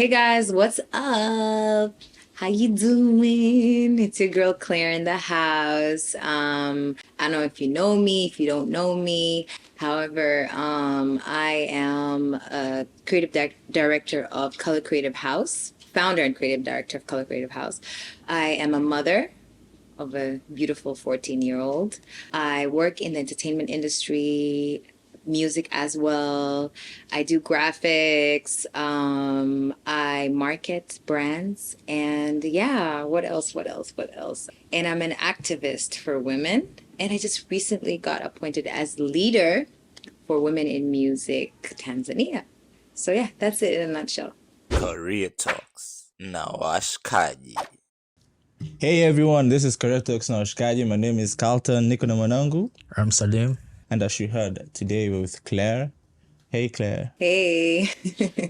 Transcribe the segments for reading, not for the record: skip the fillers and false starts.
Hey guys, what's up? How you doing? It's your girl Claire in the house. I don't know if you know me, if you don't know me. However, I am a director of Color Creative House, founder and creative director of Color Creative House. I am a mother of a beautiful 14-year-old. I work in the entertainment industry, music as well. I do graphics. I market brands. And yeah, what else? What else? What else? And I'm an activist for women. And I just recently got appointed as leader for Women in Music Tanzania. So yeah, that's it in a nutshell. Career Talks na washikaji. Hey everyone, this is Klaire Talks na washikaji. My name is Carlton Niko na mwanangu. I'm Salim. And as you heard, today we're with Klaire. Hey Klaire. Hey.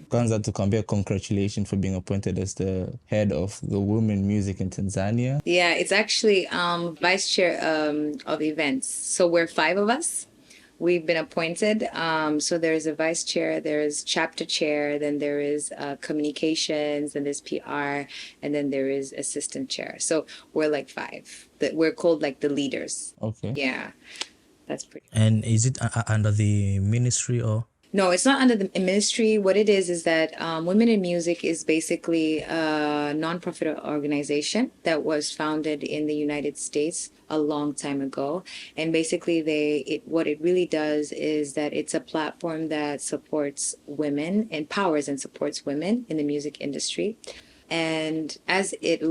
Kwanza tukwambia congratulations for being appointed as the head of the women music in Tanzania. Yeah, it's actually vice chair of events. So we're 5 of us. We've been appointed. So there's a vice chair, there's chapter chair, then there is communications, then there's PR, and then there is assistant chair. So we're like 5. We're called like the leaders. Okay. Yeah, that's pretty. And is it under the ministry or? No, it's not under the ministry. What it is that Women in Music is basically a nonprofit organization that was founded in the United States a long time ago. And basically, what it really does is that it's a platform that supports women, empowers and supports women in the music industry. And as it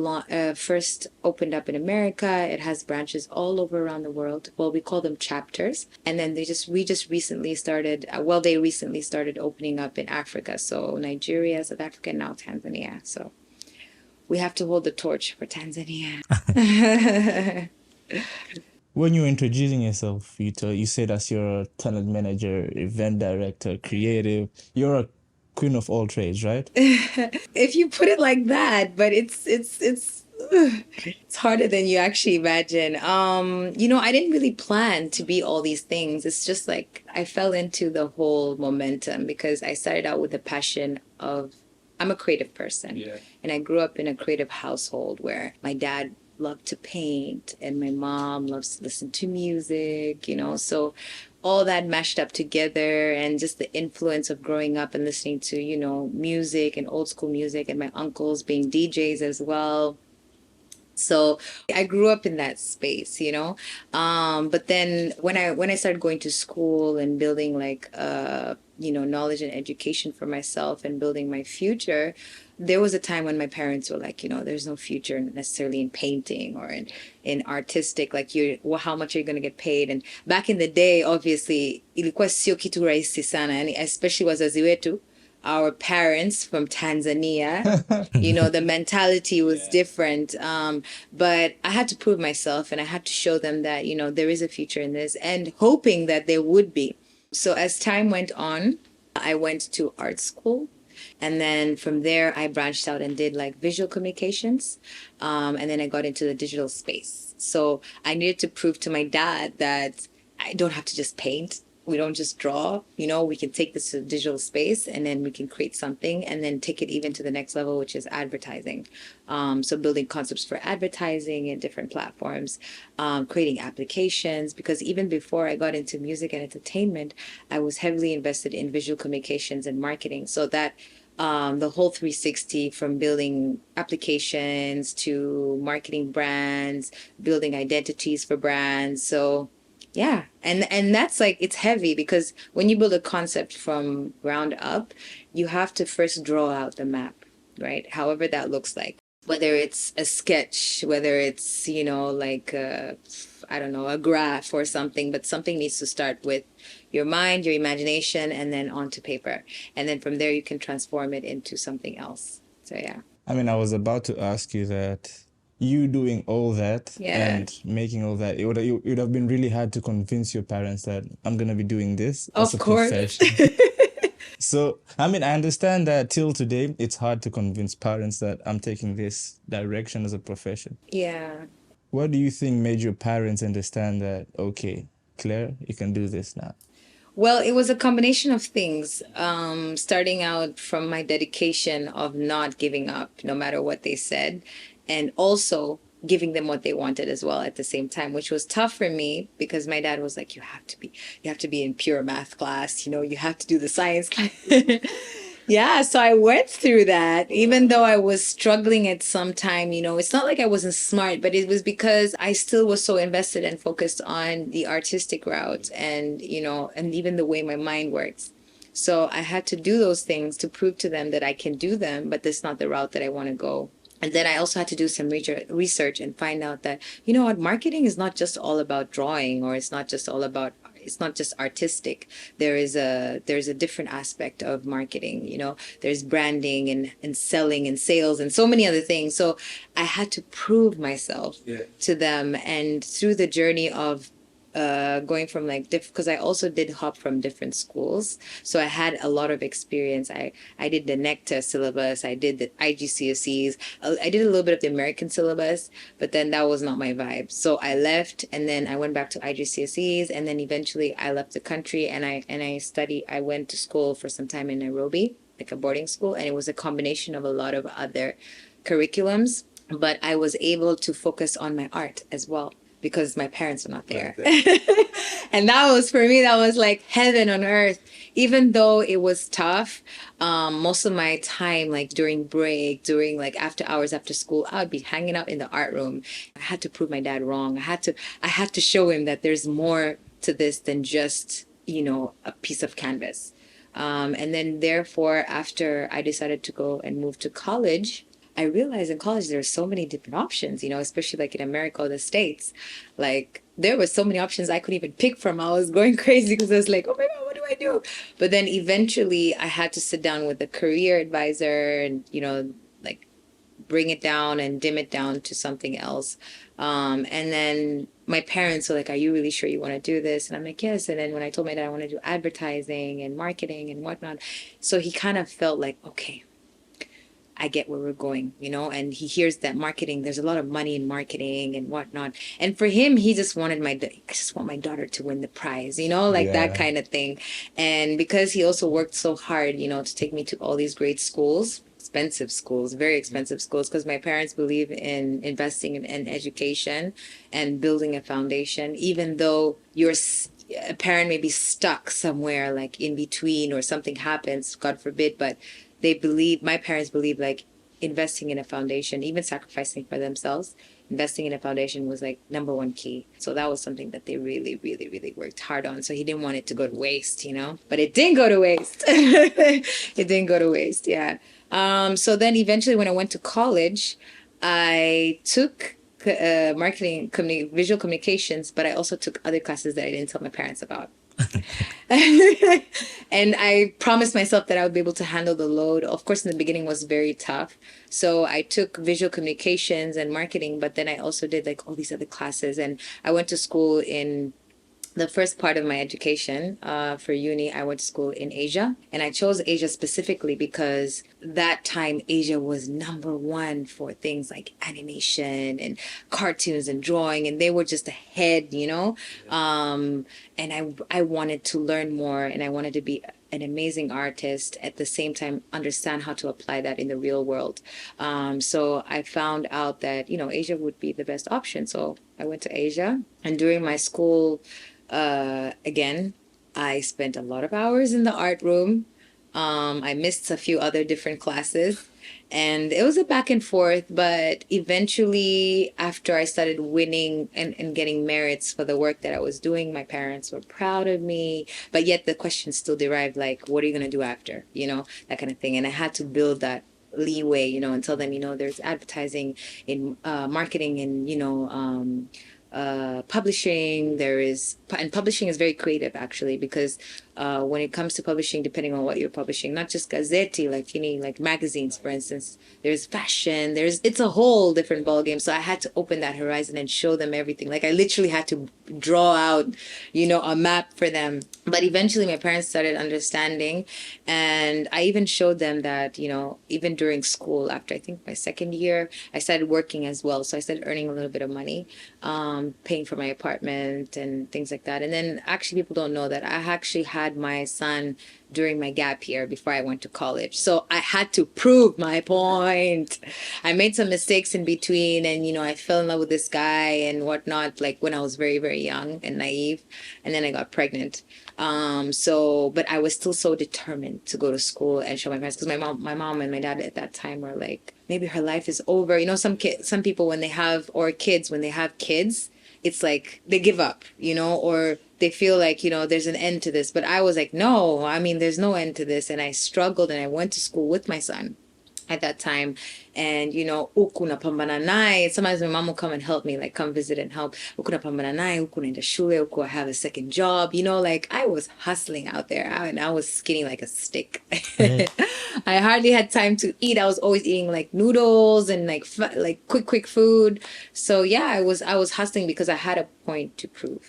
first opened up in America, it has branches all over around the world. Well, we call them chapters. And then we just recently started, they recently started opening up in Africa. So Nigeria, South Africa, and now Tanzania. So we have to hold the torch for Tanzania. When you're introducing yourself, you said as you're a talent manager, event director, creative, you're a queen of all trades, right? If you put it like that, but it's harder than you actually imagine. I didn't really plan to be all these things. It's just like I fell into the whole momentum because I started out with the passion of I'm a creative person. Yeah. And I grew up in a creative household where my dad loved to paint and my mom loves to listen to music, so all that mashed up together and just the influence of growing up and listening to, music and old school music and my uncles being DJs as well. So I grew up in that space, but then when I started going to school and building like, knowledge and education for myself and building my future, there was a time when my parents were like, there's no future necessarily in painting or in artistic, like how much are you going to get paid? And back in the day, obviously, ilikuwa sio kitu rahisi sana, and especially wazazi wetu, our parents from Tanzania, the mentality was different. But I had to prove myself and I had to show them that, there is a future in this and hoping that there would be. So as time went on, I went to art school. And then from there, I branched out and did like visual communications. And then I got into the digital space. So I needed to prove to my dad that I don't have to just paint. We don't just draw, we can take this to the digital space and then we can create something and then take it even to the next level, which is advertising. So building concepts for advertising in different platforms, creating applications, because even before I got into music and entertainment, I was heavily invested in visual communications and marketing. So that the whole 360 from building applications to marketing brands, building identities for brands. So yeah. And that's like, it's heavy because when you build a concept from ground up, you have to first draw out the map, right? However that looks like, whether it's a sketch, whether it's, like, I don't know, a graph or something, but something needs to start with your mind, your imagination, and then onto paper. And then from there, you can transform it into something else. So, yeah. I mean, I was about to ask you that. You doing all that and making all that, it would have been really hard to convince your parents that I'm going to be doing this as a profession. So, I mean, I understand that till today, it's hard to convince parents that I'm taking this direction as a profession. Yeah. What do you think made your parents understand that, okay, Klaire, you can do this now? Well, it was a combination of things. Starting out from my dedication of not giving up, no matter what they said, and also giving them what they wanted as well at the same time, which was tough for me because my dad was like, you have to be in pure math class, you have to do the science class. Yeah, so I went through that, even though I was struggling at some time. It's not like I wasn't smart, but it was because I still was so invested and focused on the artistic route and even the way my mind works. So I had to do those things to prove to them that I can do them, but that's not the route that I want to go. And then I also had to do some research and find out that, what, marketing is not just all about drawing, or it's not just artistic. There's a different aspect of marketing. There's branding and selling and sales and so many other things. So I had to prove myself to them, and through the journey of going from because I also did hop from different schools, so I had a lot of experience. I did the NECTA syllabus, I did the IGCSEs, I did a little bit of the American syllabus, but then that was not my vibe. So I left, and then I went back to IGCSEs, and then eventually I left the country, and I went to school for some time in Nairobi, like a boarding school, and it was a combination of a lot of other curriculums, but I was able to focus on my art as well because my parents were not there. And that was, for me, that was like heaven on earth. Even though it was tough, most of my time, like during break, during like after hours after school, I would be hanging out in the art room. I had to prove my dad wrong. I had to show him that there's more to this than just, a piece of canvas. And then therefore, after I decided to go and move to college, I realized in college there are so many different options, especially like in America or the States. Like there were so many options I couldn't even pick from. I was going crazy because I was like, oh my God, what do I do? But then eventually I had to sit down with a career advisor and, like bring it down and dim it down to something else. And then my parents were like, are you really sure you want to do this? And I'm like, yes. And then when I told my dad I want to do advertising and marketing and whatnot, so he kind of felt like, okay, I get where we're going, and he hears that marketing, there's a lot of money in marketing and whatnot. And for him, he just wanted I just want my daughter to win the prize, like that kind of thing. And because he also worked so hard, to take me to all these great schools, expensive schools, very expensive schools, because my parents believe in investing in education and building a foundation, even though a parent may be stuck somewhere like in between or something happens, God forbid, but my parents believe like investing in a foundation, even sacrificing for themselves, investing in a foundation was like number one key. So that was something that they really, really, really worked hard on. So he didn't want it to go to waste, but it didn't go to waste. It didn't go to waste. Yeah. So then eventually when I went to college, I took marketing, visual communications, but I also took other classes that I didn't tell my parents about. And I promised myself that I would be able to handle the load. Of course, in the beginning was very tough. So I took visual communications and marketing, but then I also did like all these other classes. And I went to school in the first part of my education for uni. I went to school in Asia, and I chose Asia specifically because that time Asia was number one for things like animation and cartoons and drawing, and they were just ahead, and I wanted to learn more, and I wanted to be an amazing artist at the same time understand how to apply that in the real world. So I found out that Asia would be the best option. So I went to Asia, and during my school, again, I spent a lot of hours in the art room. I missed a few other different classes, and it was a back and forth. But eventually, after I started winning and getting merits for the work that I was doing, my parents were proud of me. But yet the question still derived, like, what are you going to do after? That kind of thing. And I had to build that leeway, and tell them, there's advertising in marketing and, publishing. And publishing is very creative actually, because when it comes to publishing, depending on what you're publishing, not just gazzetti, like magazines, for instance, there's fashion, it's a whole different ballgame. So I had to open that horizon and show them everything. Like I literally had to draw out, a map for them. But eventually my parents started understanding, and I even showed them that, even during school, after I think my second year, I started working as well. So I started earning a little bit of money, paying for my apartment and things like like that. And then actually people don't know that I actually had my son during my gap year before I went to college. So I had to prove my point. I made some mistakes in between, and I fell in love with this guy and whatnot, like when I was very, very young and naive, and then I got pregnant. But I was still so determined to go to school and show my parents, because my mom and my dad at that time were like, maybe her life is over. Some people when they have kids, it's like they give up, or they feel like, there's an end to this. But I was like, no, I mean, there's no end to this. And I struggled, and I went to school with my son at that time. And, uku napambana naye. Sometimes my mom will come and help me, like come visit and help. Uku napambana naye, uku naenda shule, uku I have a second job. Like I was hustling out there, and I was skinny like a stick. I hardly had time to eat. I was always eating like noodles and like quick food. So yeah, I was hustling because I had a point to prove,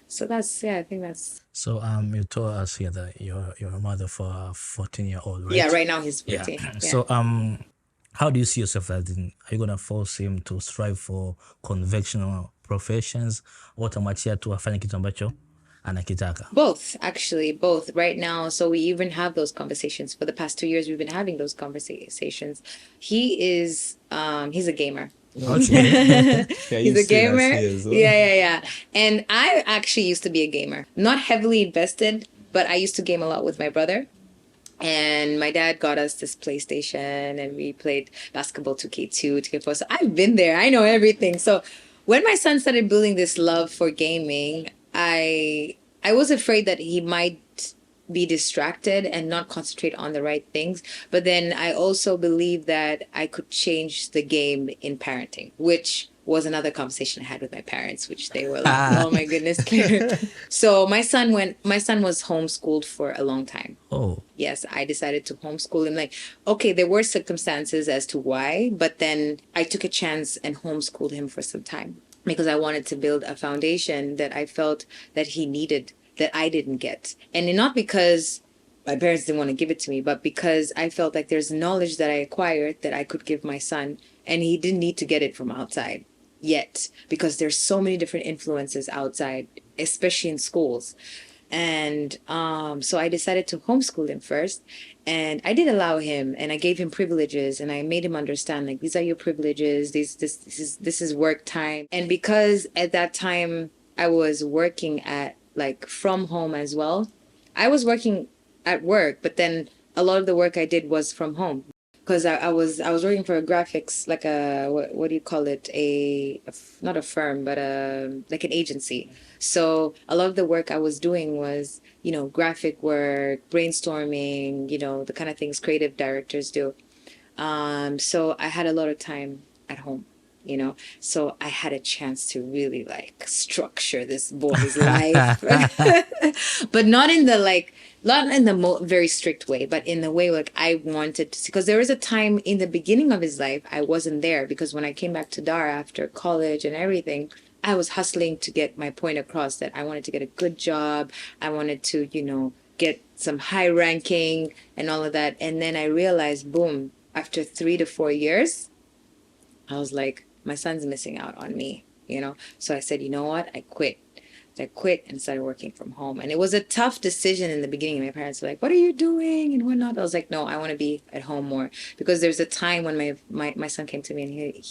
So I think that's. So you told us here that you're a mother for a 14-year-old, right? Yeah, right now he's 14. Yeah. Yeah. So how do you see yourself as in? Are you gonna force him to strive for conventional professions, or utamwachia tu afanye kitu ambacho anakitaka? Both, actually, both right now. So we even have those conversations. For the past 2 years, we've been having those conversations. He's a gamer. Okay. He's a gamer. Yeah. And I actually used to be a gamer. Not heavily invested, but I used to game a lot with my brother. And my dad got us this PlayStation, and we played basketball 2K2, 2K4. So I've been there. I know everything. So when my son started building this love for gaming, I was afraid that he might be distracted and not concentrate on the right things. But then I also believe that I could change the game in parenting, which was another conversation I had with my parents, which they were like, oh my goodness, Klaire. So my son was homeschooled for a long time. Oh. Yes, I decided to homeschool him. Like, okay, there were circumstances as to why, but then I took a chance and homeschooled him for some time because I wanted to build a foundation that I felt that he needed, that I didn't get. And not because my parents didn't want to give it to me, but because I felt like there's knowledge that I acquired that I could give my son, and he didn't need to get it from outside yet, because there's so many different influences outside, especially in schools. And so I decided to homeschool him first, and I did allow him, and I gave him privileges, and I made him understand, like, these are your privileges, this is work time. And because at that time I was working at like from home as well, I was working at work, but then a lot of the work I did was from home, because I was working for a graphics, like a what do you call it, not a firm, but like an agency. So a lot of the work I was doing was, graphic work, brainstorming, the kind of things creative directors do. So I had a lot of time at home, so I had a chance to really like structure this boy's life, but not in the very strict way, but in the way like I wanted to, because there was a time in the beginning of his life I wasn't there, because when I came back to Dar after college and everything, I was hustling to get my point across that I wanted to get a good job. I wanted to, get some high ranking and all of that. And then I realized, boom, after 3 to 4 years, I was like, my son's missing out on me, So I said, you know what? I quit and started working from home. And it was a tough decision in the beginning. My parents were like, what are you doing and whatnot? I was like, no, I want to be at home more. Because there's a time when my son came to me, and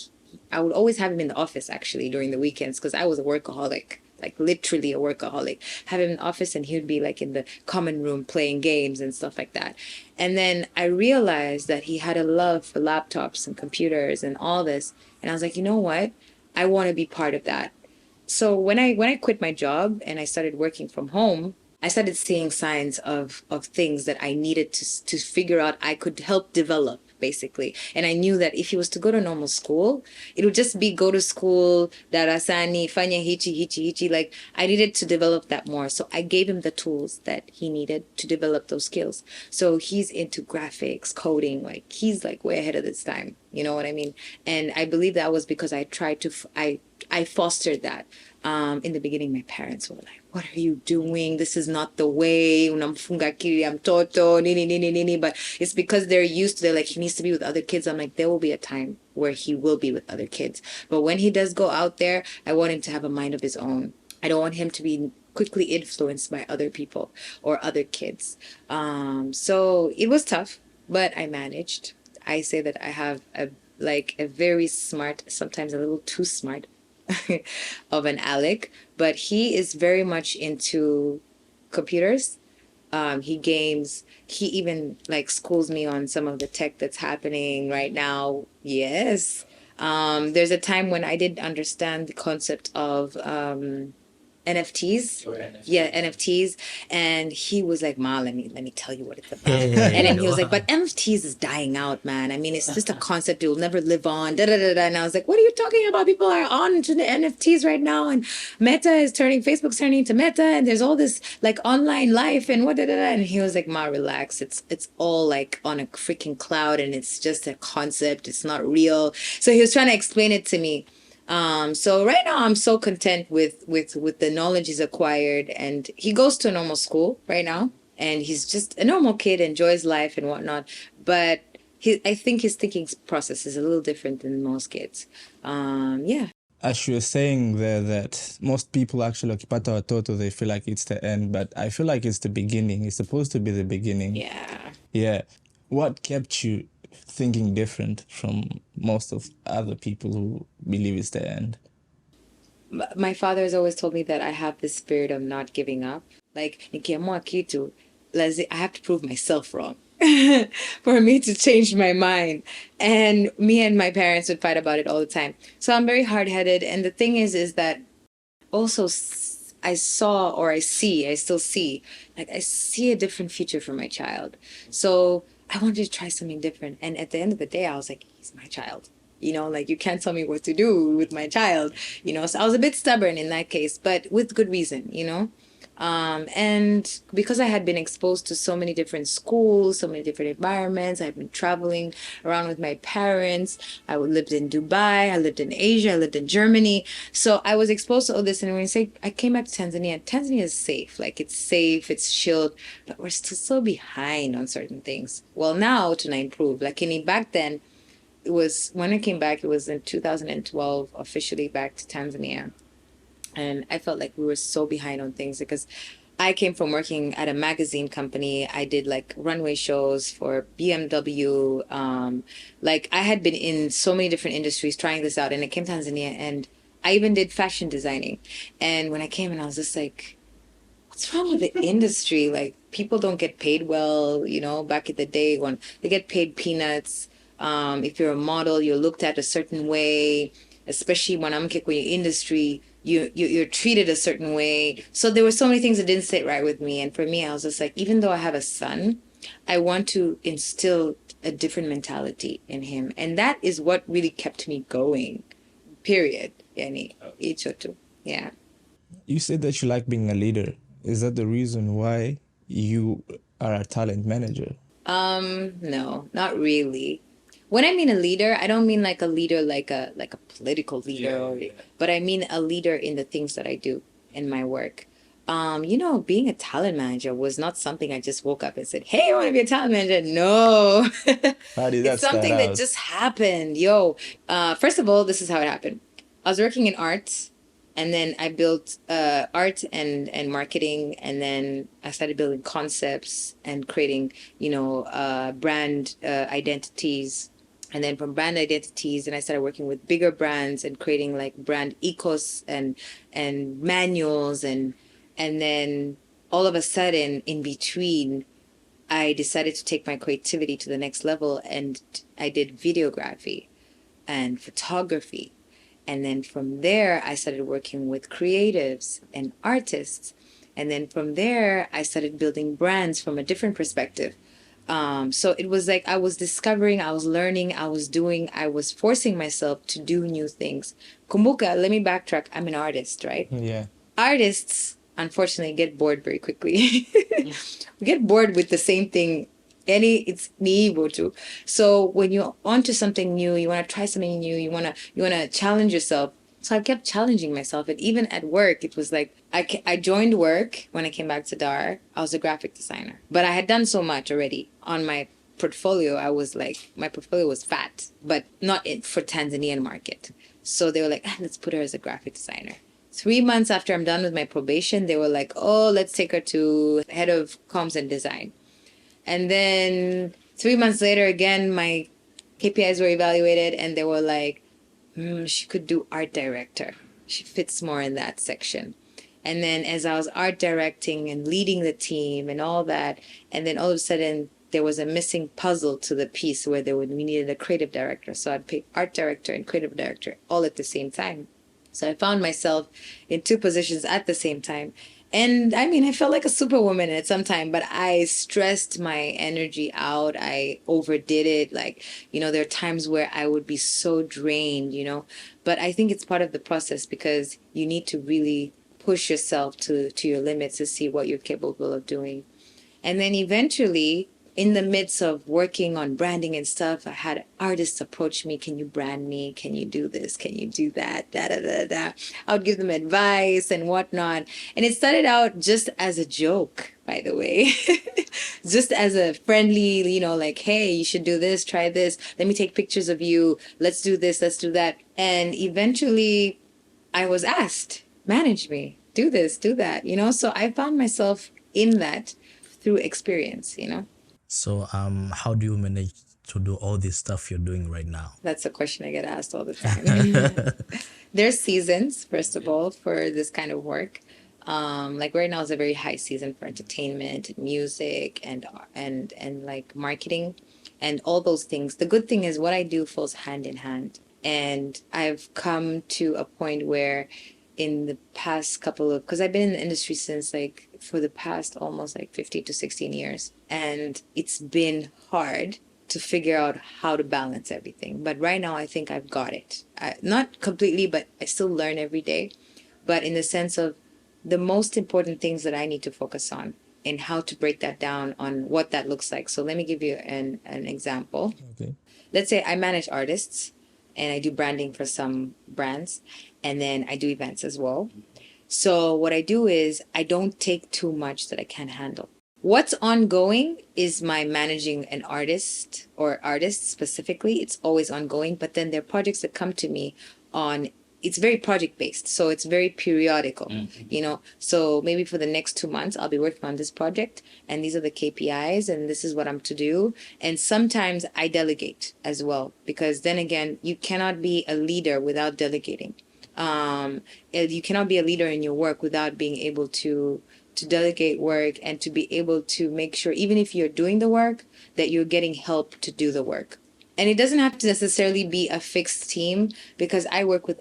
I would always have him in the office actually during the weekends, because I was a workaholic, like literally a workaholic. Have him in the office, and he would be like in the common room playing games and stuff like that. And then I realized that he had a love for laptops and computers and all this. And I was like, you know what? I want to be part of that. So when I quit my job and I started working from home, I started seeing signs of things that I needed to figure out I could help develop, basically. And I knew that if he was to go to normal school, it would just be go to school, darasani, fanya hichi. Like, I needed to develop that more. So I gave him the tools that he needed to develop those skills. So he's into graphics, coding, like he's like way ahead of his time. You know what I mean? And I believe that was because I tried to, I fostered that. In the beginning, my parents were like, what are you doing? This is not the way. Unamfunga akili ya mtoto, nini. But it's because they're used to, they're like, he needs to be with other kids. I'm like, there will be a time where he will be with other kids. But when he does go out there, I want him to have a mind of his own. I don't want him to be quickly influenced by other people or other kids. So it was tough, but I managed. I say that I have a very smart, sometimes a little too smart of an Alec, but he is very much into computers. He games. He even like schools me on some of the tech that's happening right now. Yes. There's a time when I didn't understand the concept of NFTs. Yeah, NFTs. And he was like, Ma, let me tell you what it's about. And then he was like, but NFTs is dying out, man. I mean, it's just a concept it will never live on. Da, da, da, da. And I was like, what are you talking about? People are on to the NFTs right now, and Facebook's turning into Meta, and there's all this like online life and what da, da, da. And he was like, Ma, relax. It's all like on a freaking cloud, and it's just a concept. It's not real. So he was trying to explain it to me. So right now I'm so content with the knowledge he's acquired, and he goes to a normal school right now, and he's just a normal kid, enjoys life and whatnot. But I think his thinking process is a little different than most kids. Yeah. As you were saying there, that most people actually wakipata watoto, they feel like it's the end, but I feel like it's the beginning. It's supposed to be the beginning. Yeah. Yeah. What kept you thinking different from most of other people who believe it's the end? My father has always told me that I have this spirit of not giving up. Like, nikiamua kitu, I have to prove myself wrong for me to change my mind. And me and my parents would fight about it all the time. So I'm very hard-headed. And the thing is that also I still see, like I see a different future for my child. So I wanted to try something different. And at the end of the day, I was like, he's my child. Like you can't tell me what to do with my child, So I was a bit stubborn in that case, but with good reason, And because I had been exposed to so many different schools, so many different environments, I've been traveling around with my parents. I lived in Dubai, I lived in Asia, I lived in Germany. So I was exposed to all this. And when I came back to Tanzania, Tanzania is safe. Like it's safe, it's chilled, but we're still so behind on certain things. Well, now to improve. Like back then, when I came back, it was in 2012, officially back to Tanzania. And I felt like we were so behind on things because I came from working at a magazine company. I did like runway shows for BMW. Like I had been in so many different industries trying this out, and I came to Tanzania, and I even did fashion designing. And when I came in, I was just like, what's wrong with the industry? Like people don't get paid well, back in the day when they get paid peanuts. If you're a model, you're looked at a certain way, especially when I'm in industry, you're treated a certain way. So there were so many things that didn't sit right with me. And for me, I was just like, even though I have a son, I want to instill a different mentality in him. And that is what really kept me going, period. Yani, chochote. Yeah. You said that you like being a leader. Is that the reason why you are a talent manager? No, not really. When I mean a leader, I don't mean like a leader, like a political leader, but I mean a leader in the things that I do in my work. Being a talent manager was not something I just woke up and said, hey, I want to be a talent manager. No. How did that It's something that just happened. First of all, this is how it happened. I was working in art, and then I built art and marketing, and then I started building concepts and creating, brand identities. And then from brand identities, and I started working with bigger brands and creating like brand ecos and manuals, and then all of a sudden in between, I decided to take my creativity to the next level, and I did videography and photography. And then from there, I started working with creatives and artists. And then from there, I started building brands from a different perspective. So it was like I was discovering, I was learning, I was forcing myself to do new things. Kumbuka, let me backtrack. I'm an artist, right? Yeah. Artists, unfortunately, get bored very quickly. We get bored with the same thing. It's niivo too. So when you're onto something new, you want to try something new, you want to challenge yourself. So I kept challenging myself. And even at work, it was like, I joined work when I came back to Dar. I was a graphic designer. But I had done so much already. On my portfolio, my portfolio was fat, but not for Tanzanian market. So they were like, let's put her as a graphic designer. 3 months after I'm done with my probation, they were like, oh, let's take her to head of comms and design. And then 3 months later, again, my KPIs were evaluated and they were like, she could do art director. She fits more in that section. And then as I was art directing and leading the team and all that, and then all of a sudden there was a missing puzzle to the piece where we needed a creative director. So I'd pick art director and creative director all at the same time. So I found myself in 2 positions at the same time. And I mean, I felt like a superwoman at some time, but I stressed my energy out. I overdid it. Like, there are times where I would be so drained, but I think it's part of the process because you need to really push yourself to your limits to see what you're capable of doing. And then eventually, in the midst of working on branding and stuff, I had artists approach me. Can you brand me? Can you do this? Can you do that? Da, da, da, da. I would give them advice and whatnot. And it started out just as a joke, by the way. Just as a friendly, like, hey, you should do this, try this. Let me take pictures of you. Let's do this, let's do that. And eventually I was asked, manage me, do this, do that, So I found myself in that through experience, So how do you manage to do all this stuff you're doing right now? That's a question I get asked all the time. There's seasons, first of all, for this kind of work. Like right now is a very high season for entertainment and music and like marketing and all those things. The good thing is what I do falls hand in hand. And I've come to a point where in the past because I've been in the industry since like for the past almost like 15 to 16 years. And it's been hard to figure out how to balance everything. But right now, I think I've got it. Not completely, but I still learn every day. But in the sense of the most important things that I need to focus on and how to break that down on what that looks like. So let me give you an example. Okay. Let's say I manage artists and I do branding for some brands. And then I do events as well. So what I do is I don't take too much that I can't handle. What's ongoing is my managing an artist or artists specifically. It's always ongoing, but then there are projects that come to me it's very project based. So it's very periodical, So maybe for the next 2 months, I'll be working on this project and these are the KPIs and this is what I'm to do. And sometimes I delegate as well, because then again, you cannot be a leader without delegating. You cannot be a leader in your work without being able to delegate work and to be able to make sure, even if you're doing the work, that you're getting help to do the work. And it doesn't have to necessarily be a fixed team because I work with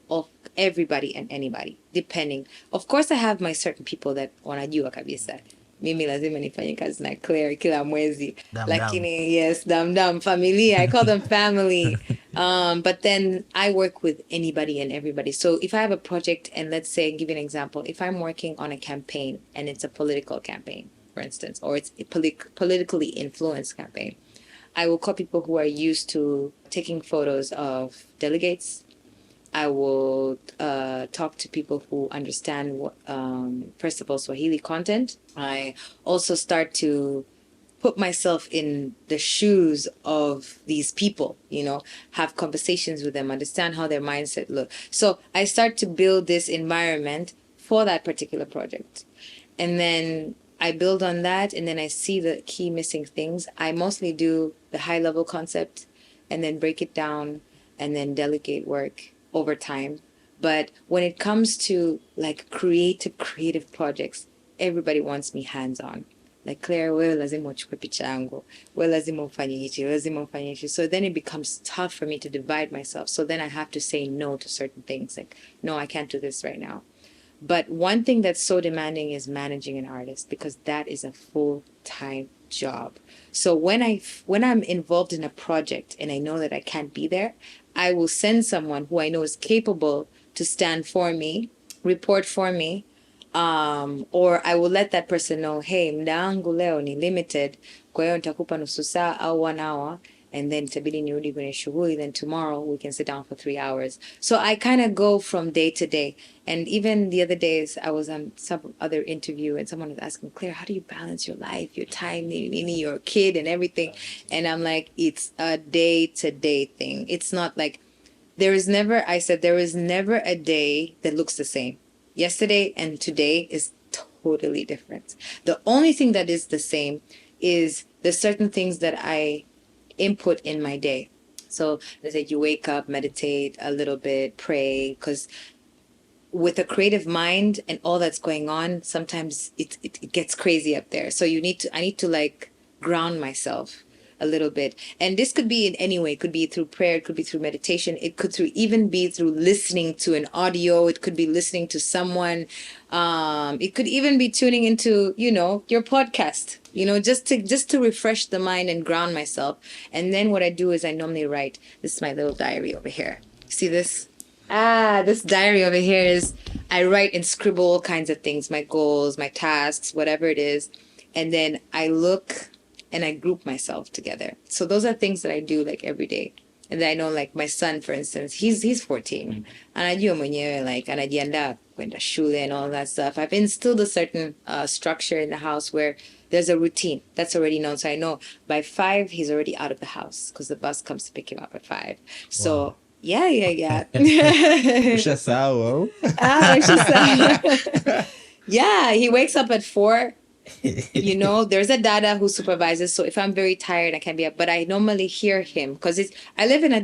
everybody and anybody, depending. Of course, I have my certain people that wanajua kabisa. Mimi lazima nifanye kazi na Klaire kila mwezi. Lakini yes, dam familia. I call them family. But then I work with anybody and everybody. So if I have a project and let's say, give you an example, if I'm working on a campaign and it's a political campaign, for instance, or it's a politically influenced campaign, I will call people who are used to taking photos of delegates. I will talk to people who understand, first of all, Swahili content. I also start to put myself in the shoes of these people, have conversations with them, understand how their mindset look. So I start to build this environment for that particular project. And then I build on that, and then I see the key missing things. I mostly do the high-level concept and then break it down and then delegate work over time. But when it comes to like creative projects, everybody wants me hands-on. Like, Klaire, wewe lazima uchukue picha yangu, wewe lazima ufanye hichi, lazima ufanye hichi. So then it becomes tough for me to divide myself. So then I have to say no to certain things. Like, no, I can't do this right now. But one thing that's so demanding is managing an artist, because that is a full-time job. So when I'm involved in a project and I know that I can't be there, I will send someone who I know is capable to stand for me, report for me, or I will let that person know, hey, muda wangu leo ni limited, kwa hiyo nitakupa nusu saa au 1 hour, and then itabidi nirudi kwenye shughuli, then tomorrow we can sit down for 3 hours. So I kind of go from day to day. And even the other days, I was on some other interview and someone was asking, Klaire, how do you balance your life, your time, your kid and everything? And I'm like, it's a day-to-day thing. It's not like, there is never a day that looks the same. yesterday and today is totally different. The only thing that is the same is the certain things that I input in my day. So let's say you wake up, meditate a little bit, pray, because with a creative mind and all that's going on, sometimes it gets crazy up there. So I need to like ground myself a little bit. And this could be in any way. It could be through prayer, it could be through meditation, it could even be through listening to an audio, it could be listening to someone. It could even be tuning into, your podcast, just to refresh the mind and ground myself. And then what I do is I normally write. This is my little diary over here. See this? This diary over here is, I write and scribble all kinds of things, my goals, my tasks, whatever it is. And then I look and I group myself together. So those are things that I do like every day. And then I know like my son, for instance, he's 14. Anajua mwenyewe like anajiandaa kwenda shule and all that stuff. I've instilled a certain structure in the house where there's a routine that's already known. So I know by 5, he's already out of the house because the bus comes to pick him up at 5. So wow. Yeah. Ushasawa. Yeah, he wakes up at 4. There's a dada who supervises. So if I'm very tired, I can't be up. But I normally hear him because I live in a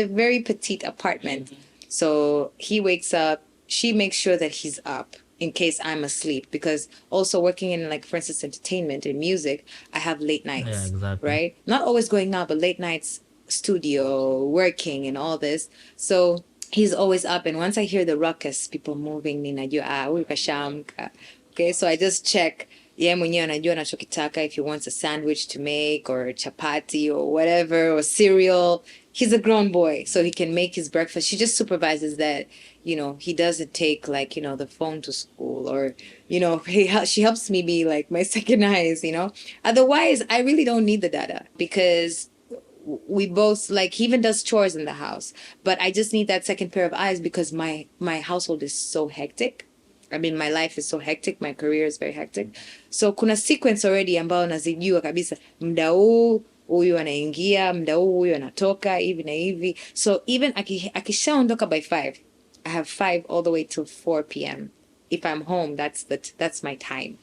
very petite apartment. So he wakes up. She makes sure that he's up in case I'm asleep. Because also working in, like, for instance, entertainment and music, I have late nights. Yeah, exactly. Right? Not always going out, but late nights, studio, working and all this. So he's always up. And once I hear the ruckus, people moving, okay, so I just check. Mwenyewe anajua anachokitaka, if he wants a sandwich to make or chapati or whatever or cereal. He's a grown boy, so he can make his breakfast. She just supervises that, he doesn't take like, the phone to school or, she helps me be like my second eyes, Otherwise, I really don't need the data because we both, like, he even does chores in the house. But I just need that second pair of eyes because my household is so hectic. I mean, my life is so hectic. My career is very hectic. So kuna sequence already ambao nazijua kabisa. Muda huu huyu anaingia, muda huu huyu anatoka, hivi na hivi. So even akishaondoka by 5, I have 5 all the way till 4 p.m. If I'm home, that's my time.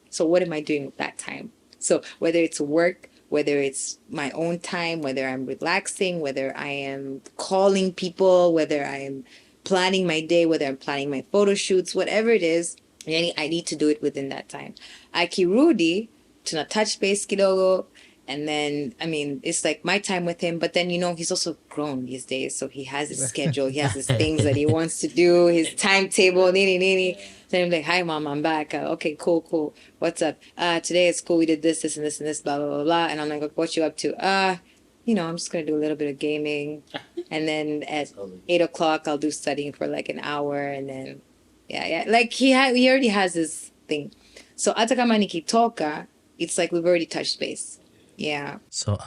So what am I doing with that time? So whether it's work, whether it's my own time, whether I'm relaxing, whether I am calling people, whether I am planning my day, whether I'm planning my photo shoots, whatever it is, I need to do it within that time. Akirudi, tuna touch base kidogo, and then, I mean, it's like my time with him, but then, he's also grown these days, so he has his schedule, he has his things that he wants to do, his timetable, nini. So I'm like, hi, Mom, I'm back. Okay, cool. What's up? Today at school, we did this, and this, blah, blah, blah, blah. And I'm like, what you up to? I'm just going to do a little bit of gaming. And then at 8 o'clock, I'll do studying for like an hour. And then, yeah. Like he already has his thing. So hata kama nikitoka, it's like we've already touched base. Yeah. So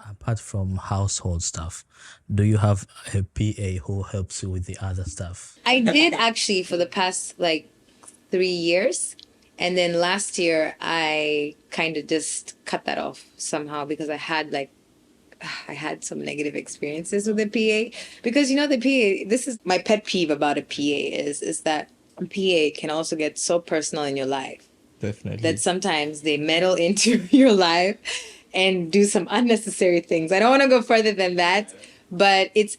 apart from household stuff, do you have a PA who helps you with the other stuff? I did actually for the past like 3 years. And then last year, I kind of just cut that off somehow because I had some negative experiences with the PA because, the PA, this is my pet peeve about a PA is that a PA can also get so personal in your life. Definitely. That sometimes they meddle into your life and do some unnecessary things. I don't want to go further than that, but it's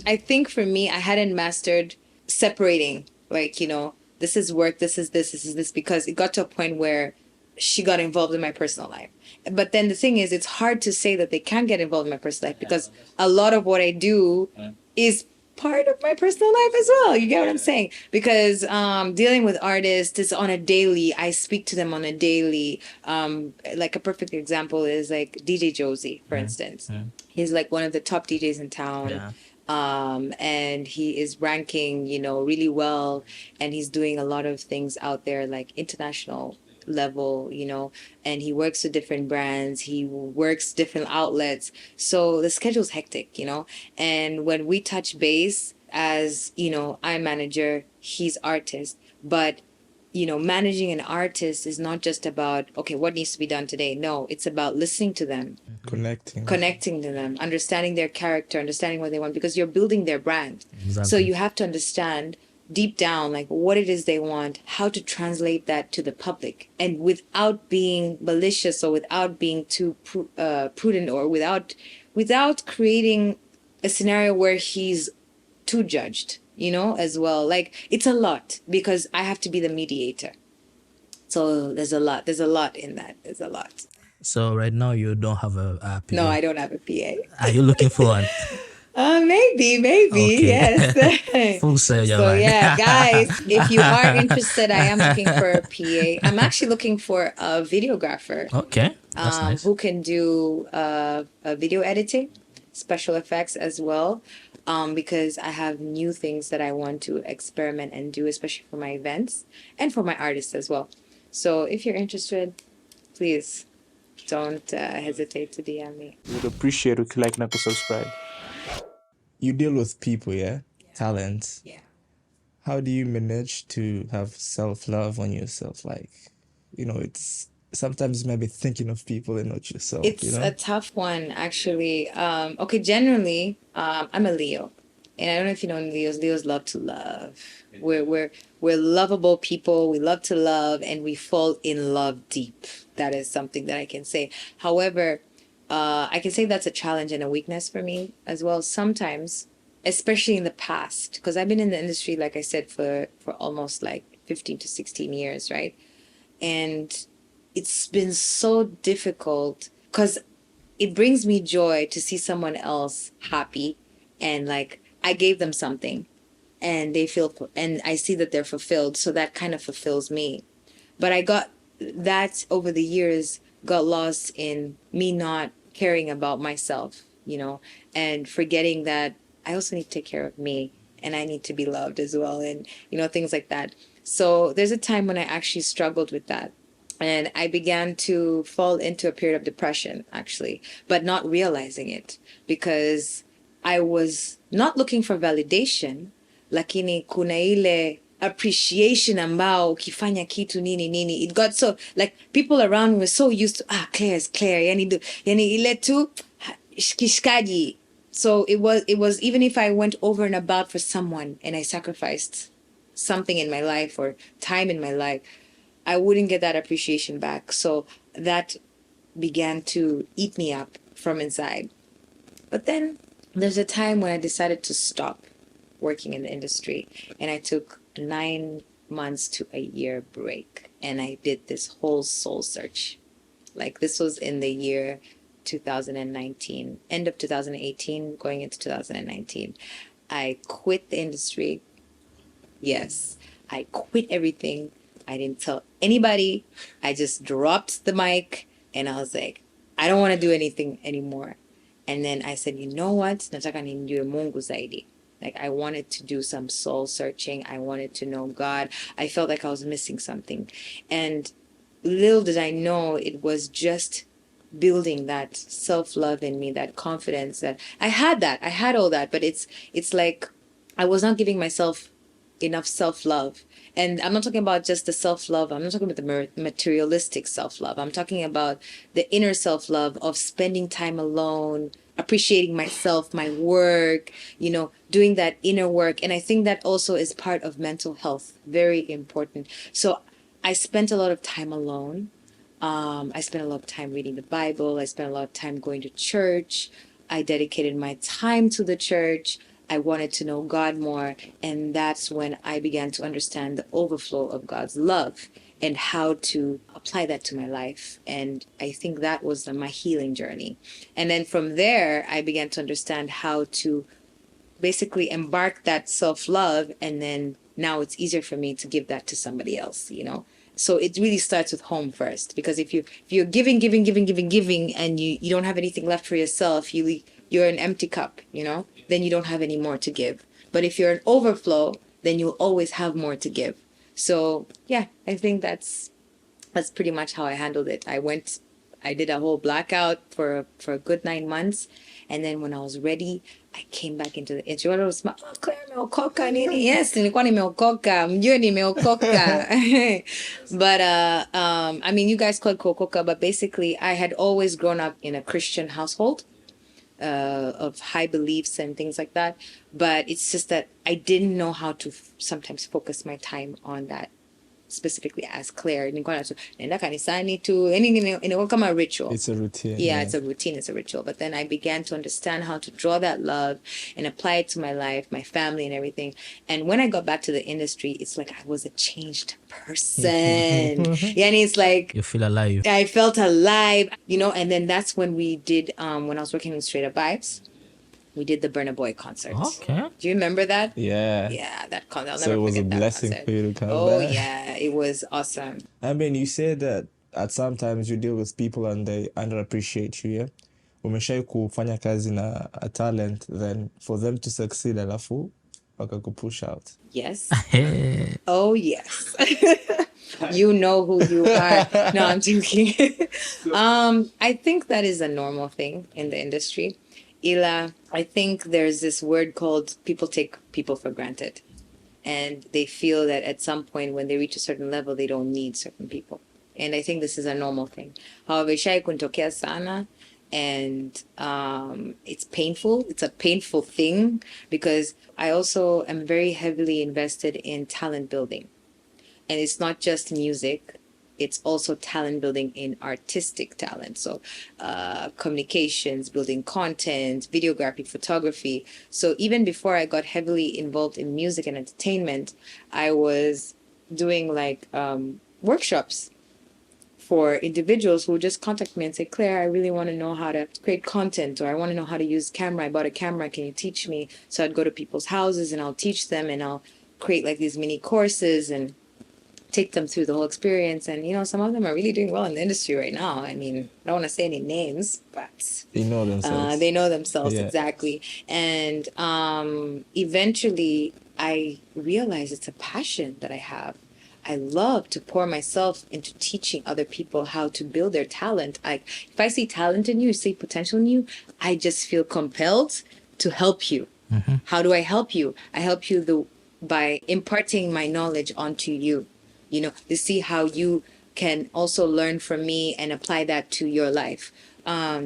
I think for me, I hadn't mastered separating, like, this is work, this is this, because it got to a point where she got involved in my personal life. But then the thing is, it's hard to say that they can't get involved in my personal life because a lot of what I do is part of my personal life as well. You get what I'm saying? Because dealing with artists is on a daily. I speak to them on a daily. Like a perfect example is like DJ Josie, for instance. He's like one of the top DJs in town. Yeah. And he is ranking, really well. And he's doing a lot of things out there, like international level, and he works with different brands, he works different outlets, so the schedule's hectic, and when we touch base as, I'm manager, he's artist, but managing an artist is not just about, okay, what needs to be done today. No, it's about listening to them, connecting to them, understanding their character, understanding what they want, because you're building their brand. Exactly. So you have to understand deep down, like what it is they want, how to translate that to the public, and without being malicious or without being too prudent, or without creating a scenario where he's too judged, as well. Like, it's a lot because I have to be the mediator. So there's a lot in that. There's a lot. So right now you don't have a PA? No, I don't have a PA. Are you looking for one? Maybe, Okay. yes. Full sale, So yeah, guys, if you are interested, I am looking for a PA. I'm actually looking for a videographer. Okay, that's nice. Who can do video editing, special effects as well. Because I have new things that I want to experiment and do, especially for my events and for my artists as well. So if you're interested, please don't hesitate to DM me. Would appreciate if you like and subscribe. You deal with people, yeah? Talent. Yeah. How do you manage to have self-love on yourself? Like, it's sometimes maybe thinking of people and not yourself. It's a tough one, actually. Okay, generally, I'm a Leo. And I don't know if you know Leos. Leos love to love. We're lovable people. We love to love, and we fall in love deep. That is something that I can say. However, I can say that's a challenge and a weakness for me as well. Sometimes, especially in the past, because I've been in the industry, like I said, for almost like 15 to 16 years, right? And it's been so difficult because it brings me joy to see someone else happy, and like I gave them something and they feel, and I see that they're fulfilled. So that kind of fulfills me. But I got that over the years, got lost in me not caring about myself, and forgetting that I also need to take care of me, and I need to be loved as well, and, things like that. So there's a time when I actually struggled with that. And I began to fall into a period of depression, actually, but not realizing it, because I was not looking for validation, lakini kuna ile appreciation ambao ukifanya kitu nini. It got so, like, people around me were so used to, Klaire's Klaire, yani ile tu kishikaji. So it was even if I went over and about for someone and I sacrificed something in my life or time in my life, I wouldn't get that appreciation back. So that began to eat me up from inside. But then there's a time when I decided to stop working in the industry, and I took 9 months to a year break, and I did this whole soul search. Like, this was in the year 2019, end of 2018, going into 2019. I quit the industry. Yes, I quit everything. I didn't tell anybody. I just dropped the mic and I was like, I don't want to do anything anymore. And then I said, you know what? Nataka nimjue Mungu zaidi. Like, I wanted to do some soul searching. I wanted to know God. I felt like I was missing something. And little did I know, it was just building that self-love in me, that confidence that I had all that, but it's like I was not giving myself enough self-love. And I'm not talking about just the self-love. I'm not talking about the materialistic self-love. I'm talking about the inner self-love of spending time alone, appreciating myself, my work, doing that inner work. And I think that also is part of mental health, very important. So I spent a lot of time alone. I spent a lot of time reading the Bible. I spent a lot of time going to church. I dedicated my time to the church. I wanted to know God more. And that's when I began to understand the overflow of God's love and how to apply that to my life. And I think that was my healing journey. And then from there, I began to understand how to basically embark that self-love. And then now it's easier for me to give that to somebody else, So it really starts with home first, because if you're giving, and you don't have anything left for yourself, you're an empty cup, then you don't have any more to give. But if you're an overflow, then you'll always have more to give. So yeah, I think that's pretty much how I handled it. I did a whole blackout for a good 9 months. And then when I was ready, I came back into the intro. Klaire nimeokoka nini? Yes, nilikuwa nimeokoka. Mjue nimeokoka. But I mean, you guys call it kuokoka, but basically I had always grown up in a Christian household. of high beliefs and things like that. But it's just that I didn't know how to sometimes focus my time on that specifically as Klaire. Nenda kanisani tu, inakuwa kama ritual. It's a routine. Yeah, it's a routine, it's a ritual. But then I began to understand how to draw that love and apply it to my life, my family, and everything. And when I got back to the industry, it's like I was a changed person. Yeah, and it's like You feel alive. I felt alive, and then that's when we did, when I was working in Straight Up Vibes, we did the Burna Boy concert. Okay. Do you remember that? Yeah. Yeah, that concert. I'll So never it was a forget that blessing concert. for you to come Oh, back. yeah, it was awesome. I mean, you said that at sometimes you deal with people and they underappreciate you, yeah? Umeshai kufanya kazi na a talent, then for them to succeed, alafu wakakupush out. Yes. Oh, yes. You know who you are. No, I'm joking. I think that is a normal thing in the industry. Ila, I think there's this word called people take people for granted. And they feel that at some point when they reach a certain level, they don't need certain people. And I think this is a normal thing. However, shai kuntokea sana. And it's painful. It's a painful thing because I also am very heavily invested in talent building. And it's not just music. It's also talent building in artistic talent. So communications, building content, videography, photography. So even before I got heavily involved in music and entertainment, I was doing like workshops for individuals who would just contact me and say, Klaire, I really want to know how to create content, or I want to know how to use camera. I bought a camera. Can you teach me? So I'd go to people's houses and I'll teach them and I'll create like these mini courses and take them through the whole experience. And, some of them are really doing well in the industry right now. I mean, I don't want to say any names, but They know themselves. they know themselves, Yeah. exactly. And eventually I realized it's a passion that I have. I love to pour myself into teaching other people how to build their talent. If I see talent in you, see potential in you, I just feel compelled to help you. Mm-hmm. How do I help you? I help you by imparting my knowledge onto you, to see how you can also learn from me and apply that to your life.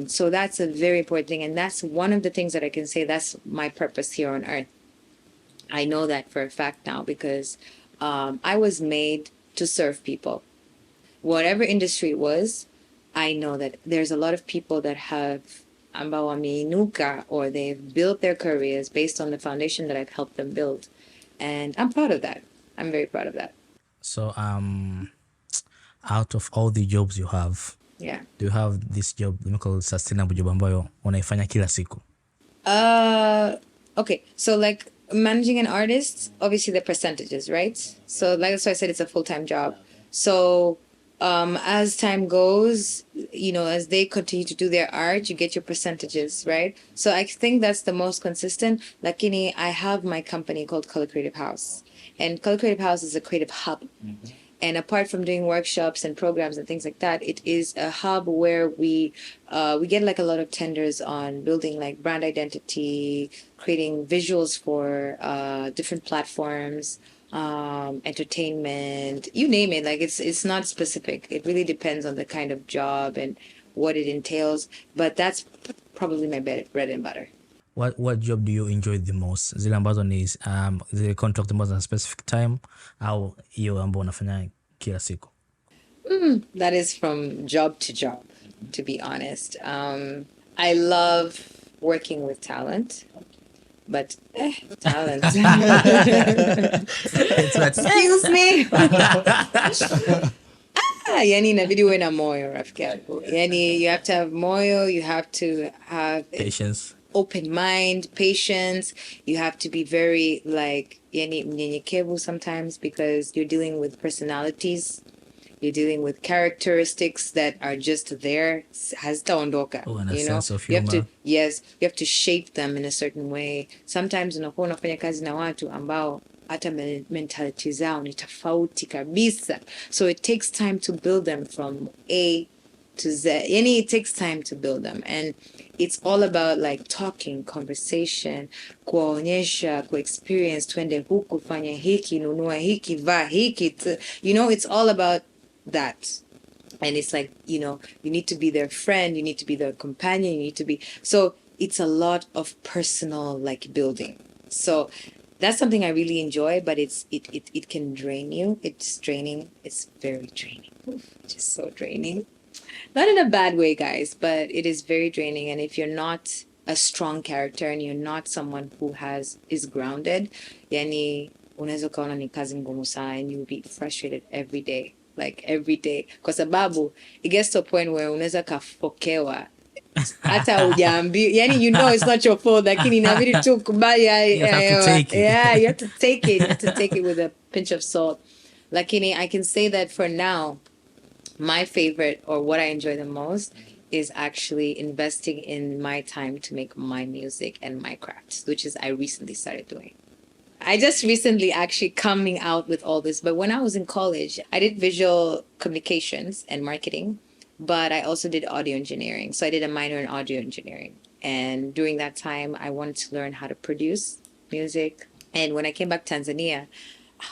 So that's a very important thing. And that's one of the things that I can say that's my purpose here on earth. I know that for a fact now because I was made to serve people. Whatever industry it was, I know that there's a lot of people that have ambawamiinuka or they've built their careers based on the foundation that I've helped them build. And I'm proud of that. I'm very proud of that. So, out of all the jobs you have, Yeah. do you have this job, let me call it sustainable job ambayo unaifanya kila siku? Okay. So like managing an artist, obviously the percentages, right? So like that's why I said it's a full-time job. So as time goes, as they continue to do their art, you get your percentages, right? So I think that's the most consistent. Lakini, I have my company called Color Creative House. And Color Creative House is a creative hub. Mm-hmm. And apart from doing workshops and programs and things like that, it is a hub where we get like a lot of tenders on building like brand identity, creating visuals for different platforms, entertainment, you name it. Like it's not specific. It really depends on the kind of job and what it entails. But that's probably my bread and butter. What job do you enjoy the most? Zile ambazo ni zile contract ambazo na specific time au hiyo ambayo unafanya kila siku? That is from job to job, to be honest. I love working with talent, but talent. Excuse me. Yani inabidi uwe na moyo, rafiki yangu. Yani you have to have moyo, you have to have Patience. Open mind, patience. You have to be very like mnyenyekevu sometimes because you're dealing with personalities. You're dealing with characteristics that are just there. Hazitaondoka. Oh, and a sense of you humor. you have to shape them in a certain way. Sometimes unakuwa unafanya kazi na watu ambao hata mentality zao ni tofauti kabisa. So it takes time to build them from A to Z. It takes time to build them. And it's all about like talking, conversation, kuwaonyesha, experience, twende huku, fanya hiki, nunua hiki, va hiki. It's all about that. And it's like, you need to be their friend, you need to be their companion, you need to be. So it's a lot of personal like building. So that's something I really enjoy, but it can drain you. It's draining. It's very draining. Oof, just so draining. Not in a bad way, guys, but it is very draining. And if you're not a strong character and you're not someone who is grounded, yani unaweza ukaona ni kazi ngumu sana and you'll be frustrated every day. Like every day. Kwa sababu, it gets to a point where unaweza kafokewa hata hujaambiwa, yani it's not your fault, lakini inabidi tu kubali. You have to take it. Yeah, you have to take it. You have to take it with a pinch of salt. Lakini, I can say that for now, my favorite, or what I enjoy the most, is actually investing in my time to make my music and my crafts, which is I recently started doing. I just recently actually coming out with all this, but when I was in college, I did visual communications and marketing, but I also did audio engineering. So I did a minor in audio engineering. And during that time, I wanted to learn how to produce music. And when I came back to Tanzania,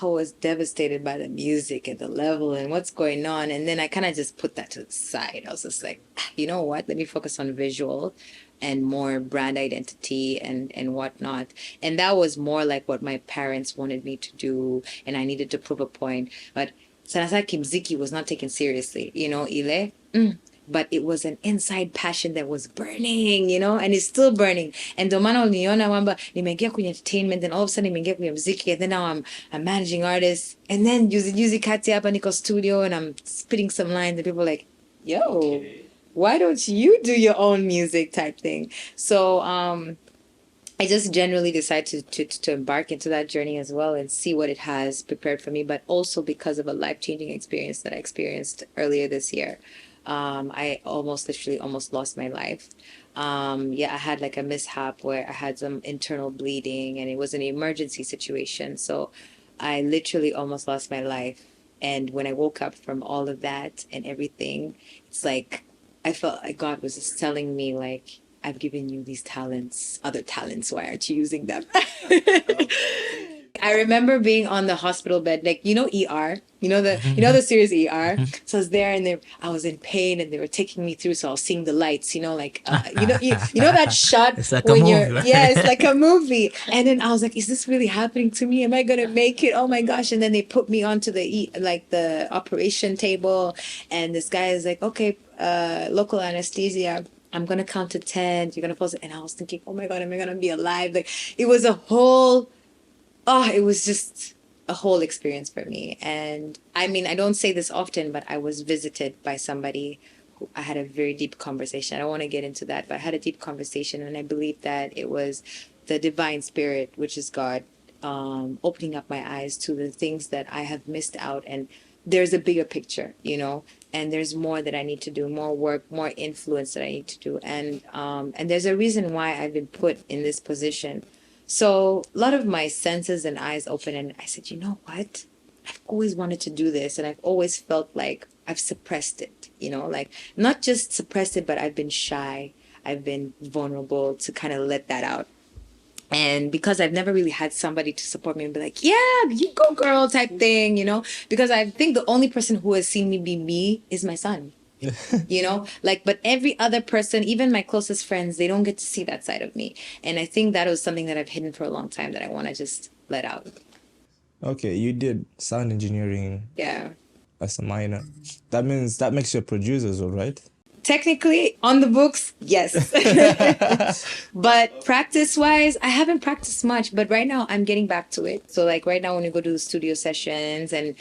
I was devastated by the music and the level and what's going on. And then I kind of just put that to the side. I was just like, you know what? Let me focus on visual and more brand identity and whatnot. And that was more like what my parents wanted me to do. And I needed to prove a point. But Sanasa Kimziki was not taken seriously, ile. But it was an inside passion that was burning, and it's still burning. And ndio maana uniona kwamba nimeingia kwenye entertainment, and all of a sudden nimeingia kwenye muziki, and then now I'm managing artists, and then juzi kati hapa niko studio and I'm spitting some lines and people are like, yo, why don't you do your own music type thing? So I just generally decided to embark into that journey as well and see what it has prepared for me, but also because of a life-changing experience that I experienced earlier this year. I literally almost lost my life. I had like a mishap where I had some internal bleeding and it was an emergency situation. So I literally almost lost my life. And when I woke up from all of that and everything, it's like I felt like God was just telling me, like, I've given you these talents, other talents. Why aren't you using them? I remember being on the hospital bed, like, ER, the series ER. So I was there and I was in pain and they were taking me through. So I was seeing the lights, like, that shot. It's like a movie, right? Yeah, it's like a movie. And then I was like, is this really happening to me? Am I going to make it? Oh my gosh. And then they put me onto the operation table. And this guy is like, okay, local anesthesia. I'm going to count to 10. You're going to pause it. And I was thinking, oh my God, am I going to be alive? Like, it was it was just a whole experience for me. And I mean, I don't say this often, but I was visited by somebody who I had a very deep conversation. I don't want to get into that, but I had a deep conversation. And I believe that it was the divine spirit, which is God, opening up my eyes to the things that I have missed out. And there's a bigger picture, and there's more that I need to do, more work, more influence that I need to do. And there's a reason why I've been put in this position. So a lot of my senses and eyes open, and I said, you know what? I've always wanted to do this, and I've always felt like I've suppressed it, like not just suppressed it, but I've been shy. I've been vulnerable to kind of let that out. And because I've never really had somebody to support me and be like, yeah, you go girl type thing, because I think the only person who has seen me be me is my son. But every other person, even my closest friends, they don't get to see that side of me. And I think that was something that I've hidden for a long time that I want to just let out. Okay, you did sound engineering. Yeah. As a minor. That means that makes you a producer as well, right? Technically, on the books, yes. But practice-wise, I haven't practiced much, but right now I'm getting back to it. So like right now when we go to the studio sessions and